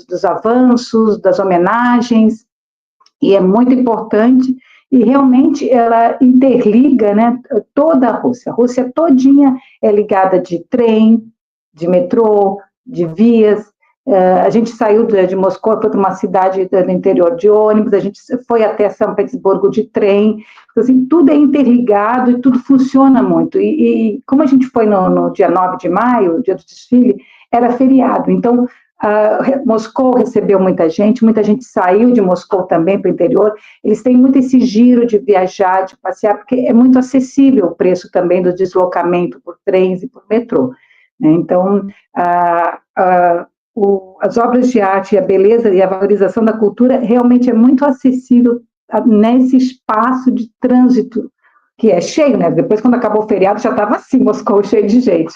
dos avanços, das homenagens, e é muito importante, e realmente ela interliga, né, toda a Rússia. A Rússia todinha é ligada de trem, de metrô, de vias. A gente saiu de Moscou, foi para uma cidade do interior de ônibus, a gente foi até São Petersburgo de trem, então, assim, tudo é interligado e tudo funciona muito. E como a gente foi no dia 9 de maio, o dia do desfile, era feriado, então Moscou recebeu muita gente saiu de Moscou também para o interior. Eles têm muito esse giro de viajar, de passear, porque é muito acessível o preço também do deslocamento por trens e por metrô, né? Então, as obras de arte, a beleza e a valorização da cultura realmente é muito acessível nesse espaço de trânsito que é cheio, né? Depois, quando acabou o feriado, já estava assim, Moscou cheio de gente.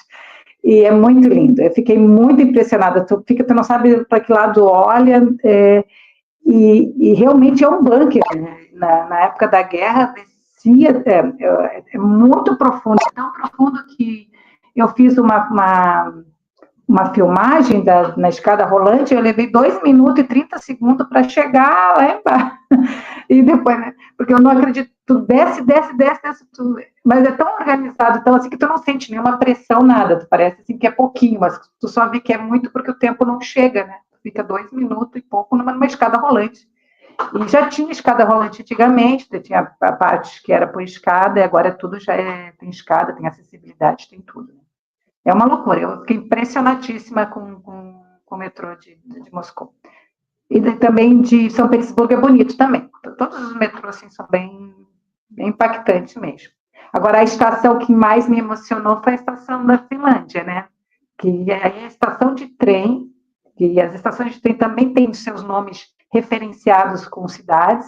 E é muito lindo. Eu fiquei muito impressionada. Tu não sabe para que lado olha. E realmente é um bunker, né? Na época da guerra, descia, é muito profundo, é tão profundo que eu fiz uma filmagem na escada rolante, eu levei 2 minutos e 30 segundos para chegar lá embaixo. E depois, né? Porque eu não acredito, tu desce, mas é tão organizado, tão assim, que tu não sente nenhuma pressão, nada, tu parece assim que é pouquinho, mas tu só vê que é muito porque o tempo não chega, né? Fica 2 minutos e pouco numa escada rolante. E já tinha escada rolante antigamente, tinha a parte que era por escada, e agora tudo tem escada, tem acessibilidade, tem tudo. É uma loucura, eu fiquei impressionadíssima com o metrô de Moscou. E também de São Petersburgo é bonito também. Todos os metrôs assim, são bem impactantes mesmo. Agora, a estação que mais me emocionou foi a estação da Finlândia, né? Que é a estação de trem, e as estações de trem também têm seus nomes referenciados com cidades,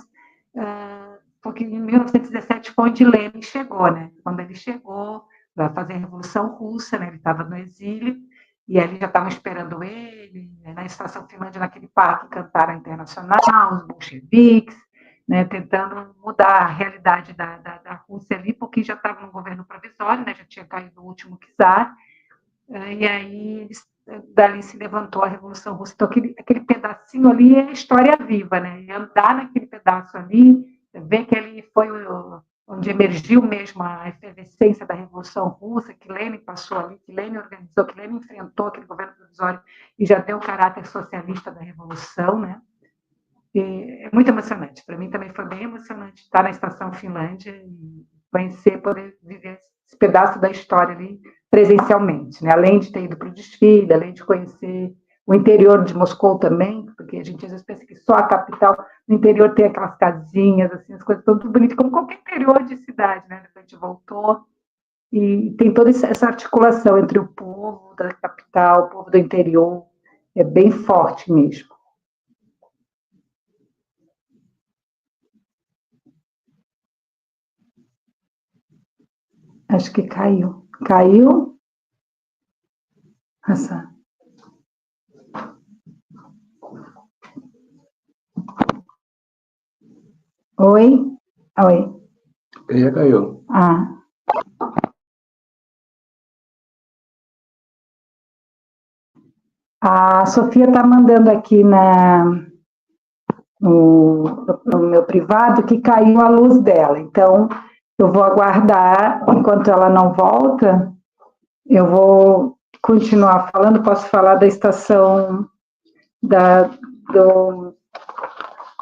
porque em 1917 foi onde Lenin chegou, né? Quando ele chegou para fazer a Revolução Russa, né? Ele estava no exílio, e ali já estavam esperando ele, né? Na Estação Finlândia, naquele parque Cantara Internacional, os bolcheviques, né? Tentando mudar a realidade da Rússia ali, porque já estava no governo provisório, né? Já tinha caído o último czar, e aí dali se levantou a Revolução Russa. Então, aquele pedacinho ali é história viva, né? E andar naquele pedaço ali, ver que ele foi onde emergiu mesmo a efervescência da Revolução Russa, que Lenin passou ali, que Lenin organizou, que Lenin enfrentou aquele governo provisório e já deu o caráter socialista da Revolução, né? E é muito emocionante. Para mim também foi bem emocionante estar na Estação Finlândia e conhecer, poder viver esse pedaço da história ali presencialmente, né? Além de ter ido para o desfile, além de conhecer o interior de Moscou também, porque a gente às vezes pensa que só a capital, no interior tem aquelas casinhas, assim, as coisas tão tudo bonitas, como qualquer interior de cidade, né? Depois a gente voltou e tem toda essa articulação entre o povo da capital, o povo do interior, é bem forte mesmo. Acho que caiu. Caiu? Hassan. Oi? Oi. Ele já caiu. A Sofia está mandando aqui no meu privado que caiu a luz dela. Então, eu vou aguardar, enquanto ela não volta, eu vou continuar falando, posso falar da estação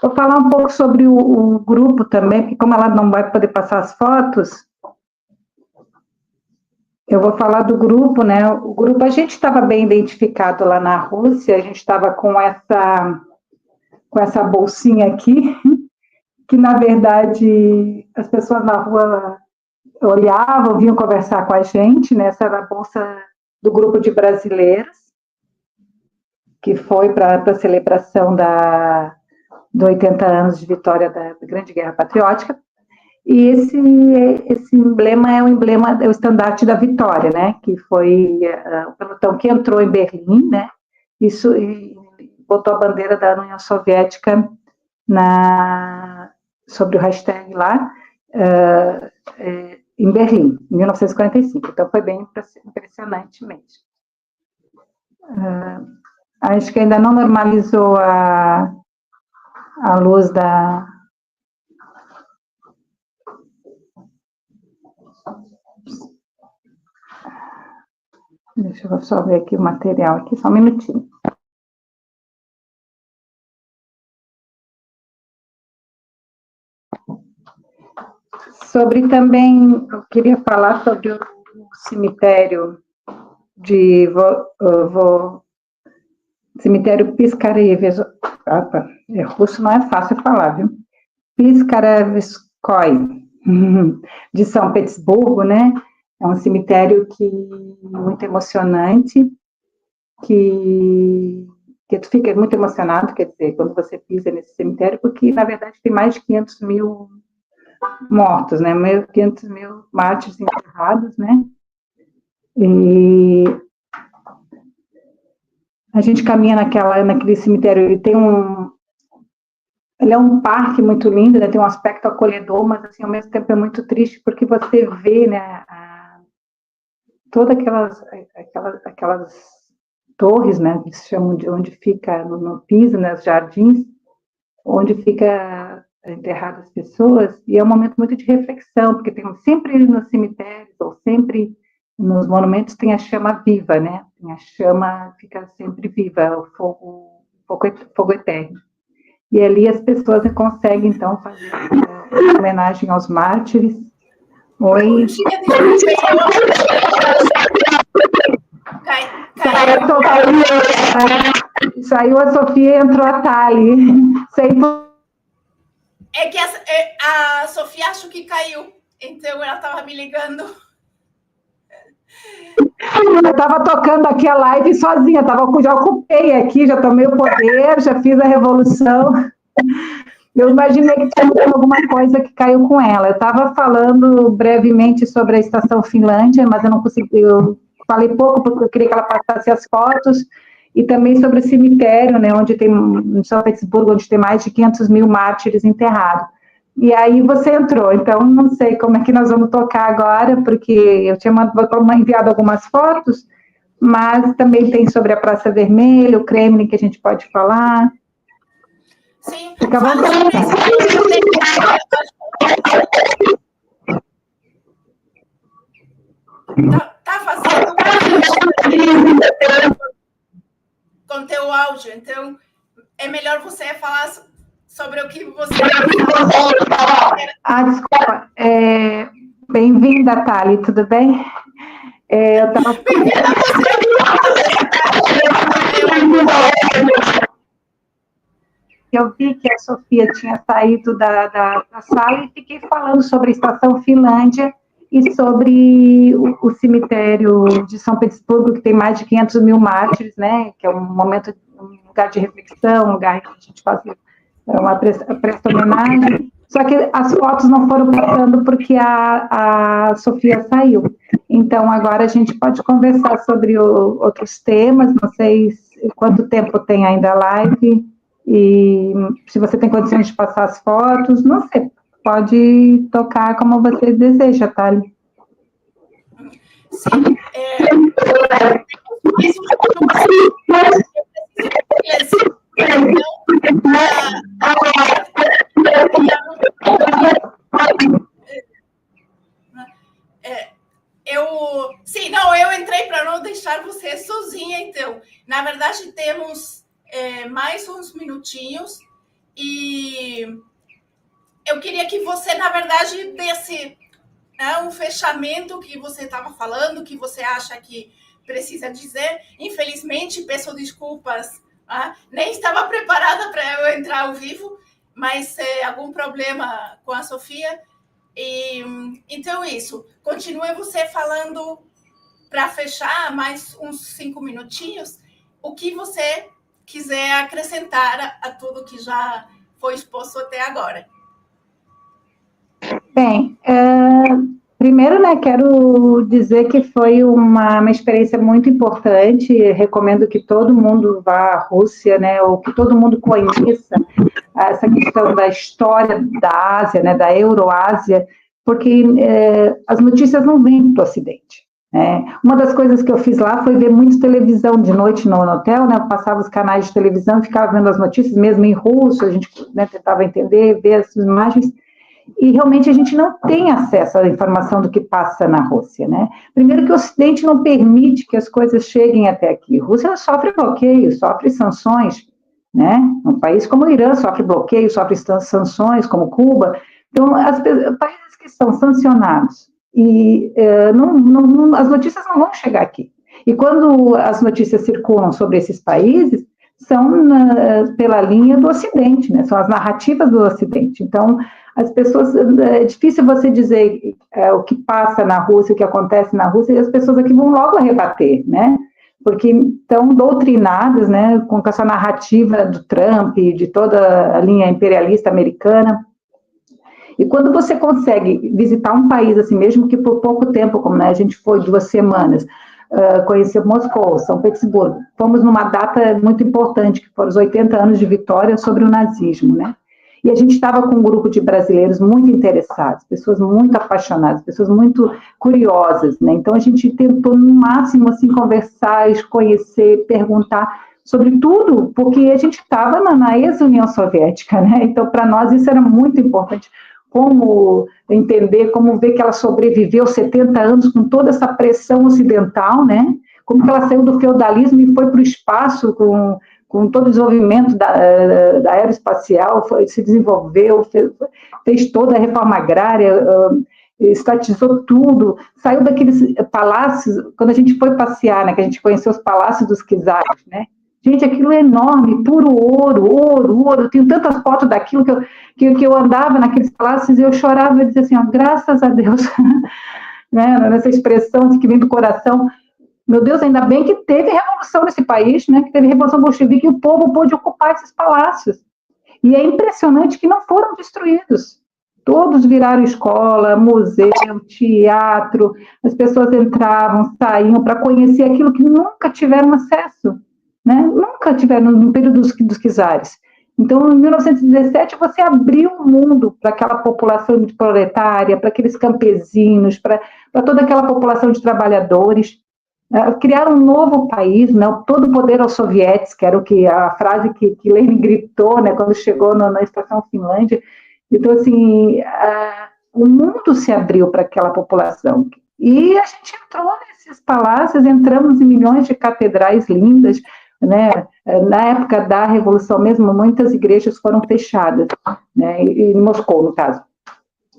Vou falar um pouco sobre o grupo também, porque como ela não vai poder passar as fotos, eu vou falar do grupo, né? O grupo, a gente estava bem identificado lá na Rússia, a gente estava com essa bolsinha aqui, que na verdade as pessoas na rua olhavam, vinham conversar com a gente, né? Essa era a bolsa do grupo de brasileiros, que foi para a celebração dos 80 anos de vitória da Grande Guerra Patriótica. E esse emblema é o estandarte da vitória, né? Que foi o pelotão que entrou em Berlim, né? Isso, e botou a bandeira da União Soviética sobre o hashtag lá, em Berlim, em 1945. Então, foi bem impressionante mesmo. Acho que ainda não normalizou a luz da... Deixa eu só ver aqui o material, aqui, só um minutinho. Sobre também, eu queria falar sobre o cemitério cemitério Piskarev, russo não é fácil falar, viu? Piskarevskoy, de São Petersburgo, né? É um cemitério muito emocionante, que tu fica muito emocionado, quer dizer, quando você pisa nesse cemitério, porque, na verdade, tem mais de 500 mil mortos, né? 500 mil mártires enterrados, né? E a gente caminha naquele cemitério, ele é um parque muito lindo, né? Tem um aspecto acolhedor, mas assim, ao mesmo tempo é muito triste, porque você vê, né, todas aquelas torres, né, que se chamam de onde fica no piso, né, os jardins, onde fica enterradas as pessoas, e é um momento muito de reflexão, porque tem sempre nos cemitérios, ou sempre nos monumentos, tem a chama viva, né? Tem a chama, fica sempre viva, o fogo eterno. E ali as pessoas conseguem, então, fazer homenagem aos mártires. Oi. Saiu a Sofia e entrou a Thali. É que a Sofia acho que caiu, então ela estava me ligando. Eu estava tocando aqui a live sozinha, já ocupei aqui, já tomei o poder, já fiz a revolução. Eu imaginei que tinha alguma coisa que caiu com ela. Eu estava falando brevemente sobre a Estação Finlândia, mas eu não consegui, eu falei pouco porque eu queria que ela passasse as fotos, e também sobre o cemitério, né, onde tem, em São Petersburgo, onde tem mais de 500 mil mártires enterrados. E aí você entrou, então não sei como é que nós vamos tocar agora, porque eu tinha enviado algumas fotos, mas também tem sobre a Praça Vermelha, o Kremlin, que a gente pode falar. Sim, fica à vontade. Tá fazendo com teu áudio, então é melhor você falar sobre o que você... Desculpa. Bem-vinda, Thali, tudo bem? Eu tava... Bem-vinda você! Eu vi que a Sofia tinha saído da sala e fiquei falando sobre a Estação Finlândia e sobre o cemitério de São Petersburgo, que tem mais de 500 mil mártires, né? Que é um momento, um lugar de reflexão, um lugar que a gente faz presta homenagem. Só que as fotos não foram passando porque a Sofia saiu. Então, agora a gente pode conversar sobre outros temas, não sei quanto tempo tem ainda a live, e se você tem condições de passar as fotos, não sei, pode tocar como você deseja, Thali. Sim, eu entrei para não deixar você sozinha, então. Na verdade, temos mais uns minutinhos e eu queria que você, na verdade, desse um fechamento que você estava falando, que você acha que precisa dizer. Infelizmente, peço desculpas, nem estava preparada para eu entrar ao vivo, mas algum problema com a Sofia. E, então, isso. Continue você falando para fechar mais uns 5 minutinhos, o que você quiser acrescentar a tudo que já foi exposto até agora. Bem, primeiro, né, quero dizer que foi uma experiência muito importante. Recomendo que todo mundo vá à Rússia, né, ou que todo mundo conheça essa questão da história da Ásia, né, da Euroásia, porque as notícias não vêm do Ocidente. Uma das coisas que eu fiz lá foi ver muito televisão de noite no hotel, né, eu passava os canais de televisão e ficava vendo as notícias, mesmo em russo, a gente, né, tentava entender, ver as imagens, e realmente a gente não tem acesso à informação do que passa na Rússia, né? Primeiro que o Ocidente não permite que as coisas cheguem até aqui. A Rússia sofre bloqueio, sofre sanções, né? Um país como o Irã sofre bloqueio, sofre sanções, como Cuba. Então, países que são sancionados e as notícias não vão chegar aqui. E quando as notícias circulam sobre esses países, são pela linha do Ocidente, né? São as narrativas do Ocidente. Então, as pessoas, é difícil você dizer o que passa na Rússia, o que acontece na Rússia, e as pessoas aqui vão logo rebater, né? Porque estão doutrinadas, né, com essa narrativa do Trump, de toda a linha imperialista americana. E quando você consegue visitar um país assim, mesmo que por pouco tempo, como, né, a gente foi 2 semanas, conhecer Moscou, São Petersburgo. Fomos numa data muito importante, que foram os 80 anos de vitória sobre o nazismo, né? E a gente estava com um grupo de brasileiros muito interessados, pessoas muito apaixonadas, pessoas muito curiosas, né? Então a gente tentou no máximo assim conversar, conhecer, perguntar sobre tudo, porque a gente estava na ex-União Soviética, né? Então para nós isso era muito importante. Como entender, como ver que ela sobreviveu 70 anos com toda essa pressão ocidental, né? Como que ela saiu do feudalismo e foi para o espaço com todo o desenvolvimento da aeroespacial, se desenvolveu, fez toda a reforma agrária, estatizou tudo, saiu daqueles palácios, quando a gente foi passear, né, que a gente conheceu os palácios dos czares, né? Gente, aquilo é enorme, puro ouro. Eu tenho tantas fotos daquilo que eu andava naqueles palácios e eu chorava e dizia assim, ó, graças a Deus, né, nessa expressão que vem do coração. Meu Deus, ainda bem que teve revolução nesse país, né, que teve revolução bolchevique e o povo pôde ocupar esses palácios. E é impressionante que não foram destruídos. Todos viraram escola, museu, teatro, as pessoas entravam, saíam para conhecer aquilo que nunca tiveram acesso. Né? Nunca tiveram no período dos czares. Então, em 1917, você abriu o mundo para aquela população proletária, para aqueles campesinos, para toda aquela população de trabalhadores. Criaram um novo país, né? Todo o poder aos soviéticos, que era a frase que Lenin gritou, né, quando chegou na estação Finlândia. Então, assim, o mundo se abriu para aquela população. E a gente entrou nesses palácios, entramos em milhões de catedrais lindas, né? Na época da Revolução mesmo, muitas igrejas foram fechadas, né? Em Moscou, no caso.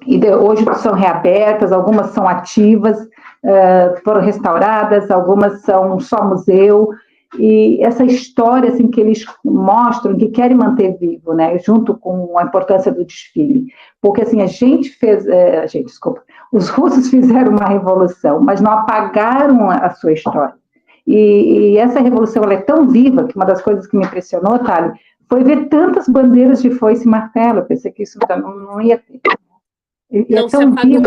E hoje são reabertas, algumas são ativas, foram restauradas, algumas são só museu. E essa história assim, que eles mostram, que querem manter vivo, né? Junto com a importância do desfile. Porque assim, os russos fizeram uma revolução, mas não apagaram a sua história. E essa revolução ela é tão viva que uma das coisas que me impressionou, Thali, foi ver tantas bandeiras de foice e martelo. Eu pensei que isso não ia ter. Não se apagou.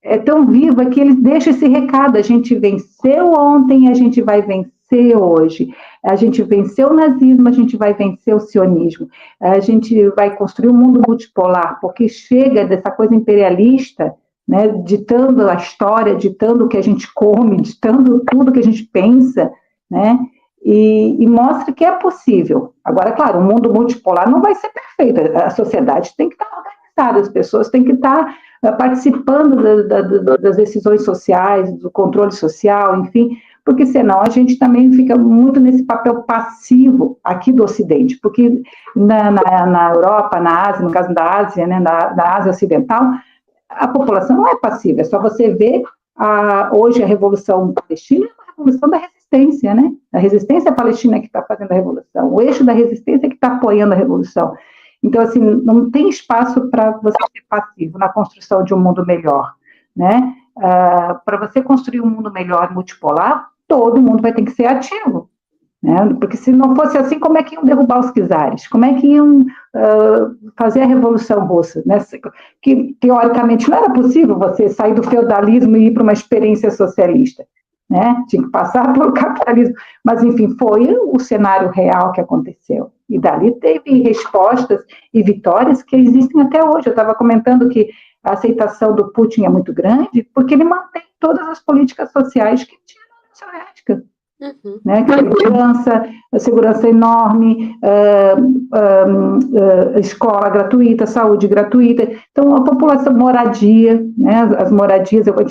É tão viva que eles deixam esse recado. A gente venceu ontem, a gente vai vencer hoje. A gente venceu o nazismo, a gente vai vencer o sionismo. A gente vai construir um mundo multipolar, porque chega dessa coisa imperialista, né, ditando a história, ditando o que a gente come, ditando tudo que a gente pensa, né, e mostra que é possível. Agora, claro, o mundo multipolar não vai ser perfeito, a sociedade tem que estar organizada, as pessoas têm que estar participando das decisões sociais, do controle social, enfim, porque senão a gente também fica muito nesse papel passivo aqui do Ocidente, porque na Europa, na Ásia, no caso da Ásia, né, da Ásia Ocidental, a população não é passiva, é só você ver hoje a Revolução Palestina, é uma revolução da resistência, né? A resistência palestina que está fazendo a revolução, o eixo da resistência que está apoiando a revolução. Então, assim, não tem espaço para você ser passivo na construção de um mundo melhor, né? Para você construir um mundo melhor multipolar, todo mundo vai ter que ser ativo, né? Porque se não fosse assim, como é que iam derrubar os czares? Como é que iam fazer a Revolução Russa? Né? Que, teoricamente, não era possível você sair do feudalismo e ir para uma experiência socialista, né? Tinha que passar pelo capitalismo. Mas, enfim, foi o cenário real que aconteceu. E dali teve respostas e vitórias que existem até hoje. Eu estava comentando que a aceitação do Putin é muito grande porque ele mantém todas as políticas sociais que tinha na União Soviética. Uhum. Né, segurança enorme, escola gratuita, saúde gratuita. Então, a população, moradia, né, as moradias, a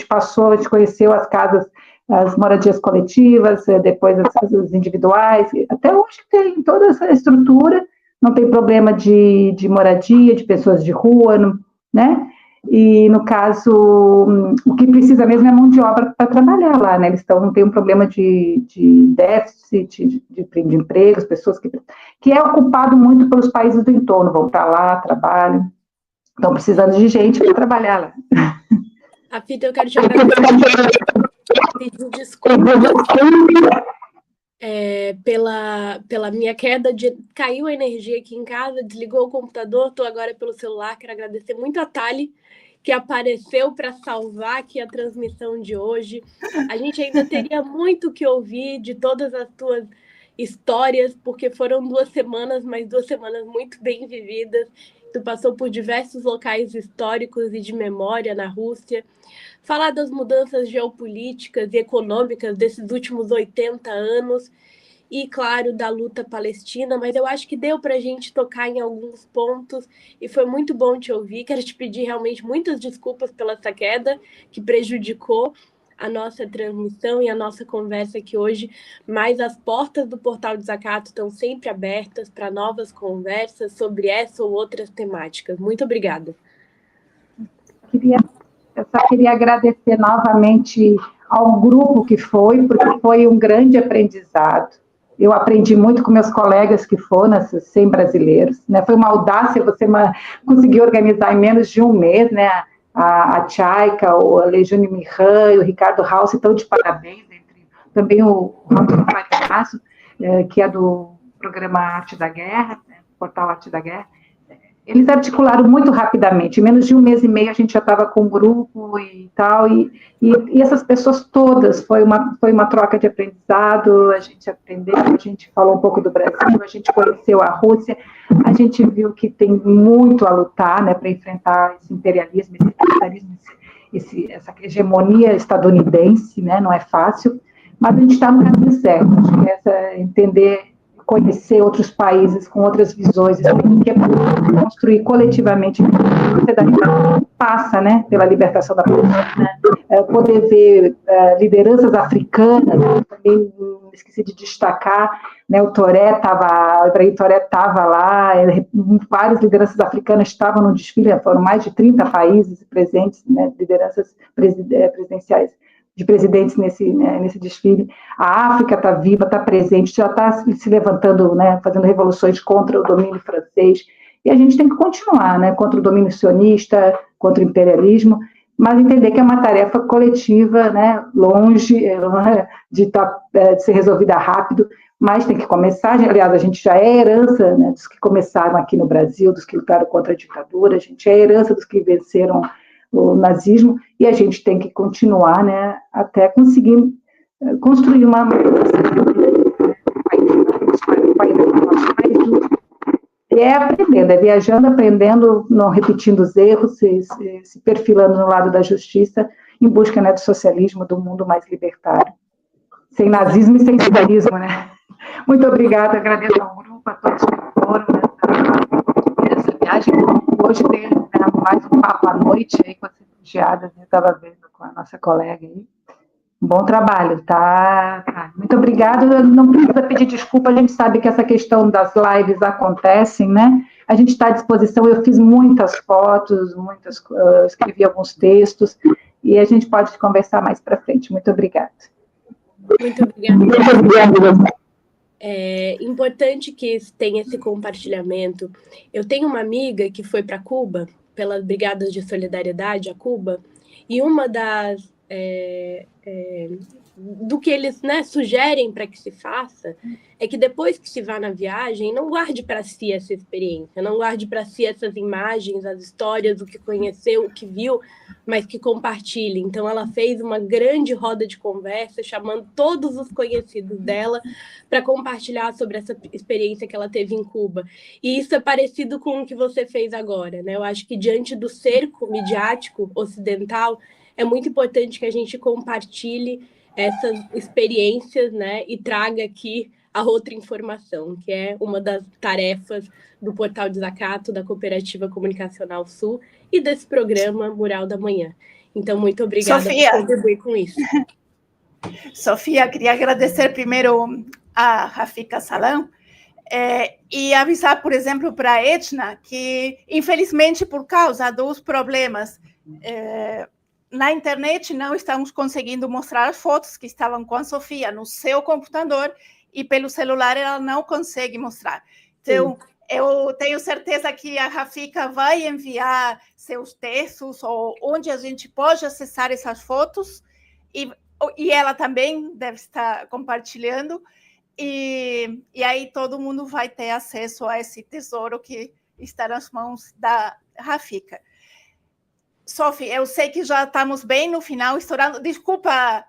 gente conheceu as casas, as moradias coletivas, depois as individuais, até hoje tem toda essa estrutura, não tem problema de moradia, de pessoas de rua, né? E, no caso, o que precisa mesmo é mão de obra para trabalhar lá, né? Eles têm um problema de déficit de empregos, pessoas que é ocupado muito pelos países do entorno, vão para lá, trabalham, estão precisando de gente para trabalhar lá. A Fita, eu quero te agradecer. Pedir desculpa pela minha queda caiu a energia aqui em casa, desligou o computador, estou agora pelo celular. Quero agradecer muito a Thali, que apareceu para salvar aqui a transmissão de hoje. A gente ainda teria muito que ouvir de todas as tuas histórias, porque foram 2 semanas, mas 2 semanas muito bem vividas. Tu passou por diversos locais históricos e de memória na Rússia. Falar das mudanças geopolíticas e econômicas desses últimos 80 anos e, claro, da luta palestina, mas eu acho que deu para a gente tocar em alguns pontos e foi muito bom te ouvir. Quero te pedir realmente muitas desculpas pela essa queda que prejudicou a nossa transmissão e a nossa conversa aqui hoje, mas as portas do Portal Desacato estão sempre abertas para novas conversas sobre essa ou outras temáticas. Muito obrigada. Eu só queria agradecer novamente ao grupo que foi, porque foi um grande aprendizado. Eu aprendi muito com meus colegas que foram, esses 100 brasileiros. Né? Foi uma audácia você conseguir organizar em menos de um mês, né? A Tchaika, o Lejune Mihan, o Ricardo Haus estão de parabéns. Também o Antônio Mariasso, que é do programa Arte da Guerra, né? Portal Arte da Guerra. Eles articularam muito rapidamente, em menos de um mês e meio a gente já estava com um grupo e tal, e essas pessoas todas, foi uma troca de aprendizado, a gente aprendeu, a gente falou um pouco do Brasil, a gente conheceu a Rússia, a gente viu que tem muito a lutar, né, para enfrentar esse imperialismo, esse militarismo, essa hegemonia estadunidense, né, não é fácil, mas a gente está no caminho certo, acho que entender, conhecer outros países com outras visões, que é construir coletivamente a sociedade passa, né, pela libertação da Palestina, poder ver lideranças africanas, também esqueci de destacar, né, o Ibrahim Toré estava lá, várias lideranças africanas estavam no desfile, foram mais de 30 países presentes, né, lideranças presidenciais de presidentes nesse desfile. A África está viva, está presente, já está se levantando, né, fazendo revoluções contra o domínio francês, e a gente tem que continuar, né, contra o domínio sionista, contra o imperialismo, mas entender que é uma tarefa coletiva, né, longe de ser resolvida rápido, mas tem que começar. Aliás, a gente já é herança, né, dos que começaram aqui no Brasil, dos que lutaram contra a ditadura, a gente é herança dos que venceram o nazismo, e a gente tem que continuar, né, até conseguir construir uma e é aprendendo, é viajando, aprendendo, não repetindo os erros, se perfilando no lado da justiça, em busca, né, do socialismo, do mundo mais libertário, sem nazismo e sem socialismo, né. Muito obrigada, agradeço ao grupo, a todos que foram nessa viagem. Hoje tem, né, mais um papo à noite aí com as refugiadas, eu estava vendo com a nossa colega aí. Bom trabalho, tá? Muito obrigada. Não precisa pedir desculpa, a gente sabe que essa questão das lives acontecem, né? A gente está à disposição, eu fiz muitas fotos, escrevi alguns textos, e a gente pode conversar mais para frente. Muito obrigada. Muito obrigada. É importante que tenha esse compartilhamento. Eu tenho uma amiga que foi para Cuba, pelas Brigadas de Solidariedade a Cuba, e uma das do que eles, né, sugerem para que se faça é que depois que se vá na viagem, não guarde para si essa experiência, não guarde para si essas imagens, as histórias, o que conheceu, o que viu, mas que compartilhe. Então, ela fez uma grande roda de conversa, chamando todos os conhecidos dela para compartilhar sobre essa experiência que ela teve em Cuba. E isso é parecido com o que você fez agora, né? Eu acho que diante do cerco midiático ocidental, é muito importante que a gente compartilhe essas experiências, né, e traga aqui a outra informação, que é uma das tarefas do Portal Desacato, da Cooperativa Comunicacional Sul e desse programa Mural da Manhã. Então, muito obrigada por contribuir com isso. Sofia, queria agradecer primeiro a Rafika Salam e avisar, por exemplo, para a Etna que, infelizmente, por causa dos problemas na internet, não estamos conseguindo mostrar as fotos que estavam com a Sofia no seu computador e pelo celular ela não consegue mostrar. Então, eu tenho certeza que a Rafika vai enviar seus textos ou onde a gente pode acessar essas fotos e ela também deve estar compartilhando e aí todo mundo vai ter acesso a esse tesouro que está nas mãos da Rafika. Sophie, eu sei que já estamos bem no final, estourando. Desculpa,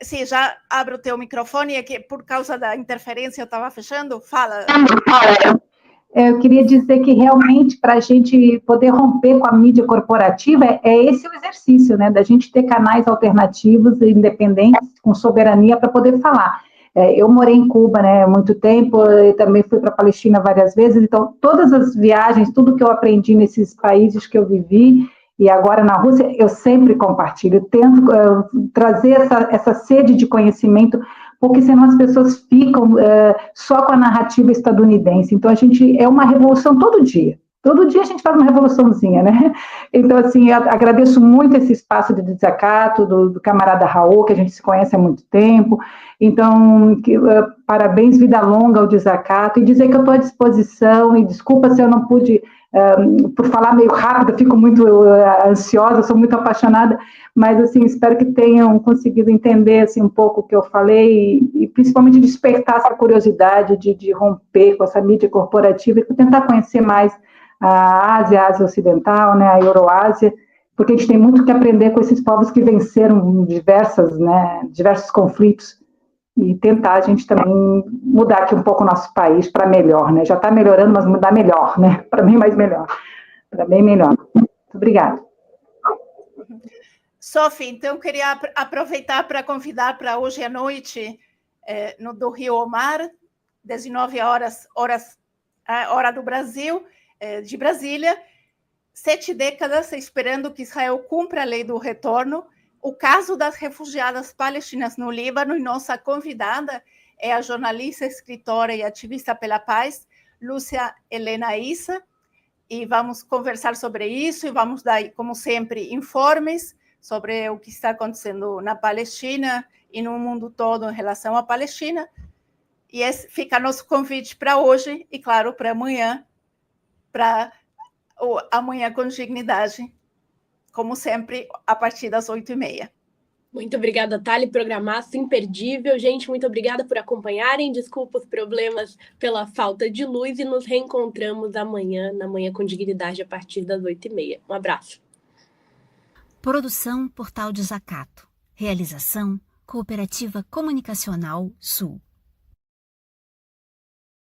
se já abro o teu microfone, é que por causa da interferência eu estava fechando. Fala. Eu queria dizer que realmente para a gente poder romper com a mídia corporativa é esse o exercício, né? Da gente ter canais alternativos, independentes, com soberania para poder falar. Eu morei em Cuba, né, há muito tempo, e também fui para a Palestina várias vezes, então todas as viagens, tudo que eu aprendi nesses países que eu vivi, e agora na Rússia, eu sempre compartilho, eu tento trazer essa sede de conhecimento, porque senão as pessoas ficam só com a narrativa estadunidense. Então, é uma revolução todo dia. Todo dia a gente faz uma revoluçãozinha, né? Então, assim, agradeço muito esse espaço de desacato do camarada Raul, que a gente se conhece há muito tempo. Então, parabéns, vida longa ao desacato, e dizer que eu estou à disposição, e desculpa se eu não pude, por falar meio rápido, eu fico muito ansiosa, sou muito apaixonada, mas, assim, espero que tenham conseguido entender, assim, um pouco o que eu falei, e principalmente despertar essa curiosidade de romper com essa mídia corporativa e tentar conhecer mais a Ásia Ocidental, né, a Euroásia, porque a gente tem muito que aprender com esses povos que venceram diversos conflitos, e tentar a gente também mudar aqui um pouco o nosso país para melhor, né? Já está melhorando, mas mudar melhor, né? Para bem mais melhor. Para bem melhor. Muito obrigada. Sophie, então, queria aproveitar para convidar para hoje à noite, do Rio Omar, 19 horas, hora do Brasil, de Brasília, 7 décadas esperando que Israel cumpra a lei do retorno, o caso das refugiadas palestinas no Líbano, e nossa convidada é a jornalista, escritora e ativista pela paz, Lúcia Helena Issa, e vamos conversar sobre isso, e vamos dar, como sempre, informes sobre o que está acontecendo na Palestina e no mundo todo em relação à Palestina, e fica nosso convite para hoje, e claro, para amanhã, para Amanhã com Dignidade, como sempre, a partir das 8h30. Muito obrigada, Thali. Programaço imperdível. Gente, muito obrigada por acompanharem. Desculpa os problemas pela falta de luz e nos reencontramos amanhã, na Manhã com Dignidade, a partir das 8h30. Um abraço. Produção Portal Desacato. Realização Cooperativa Comunicacional Sul.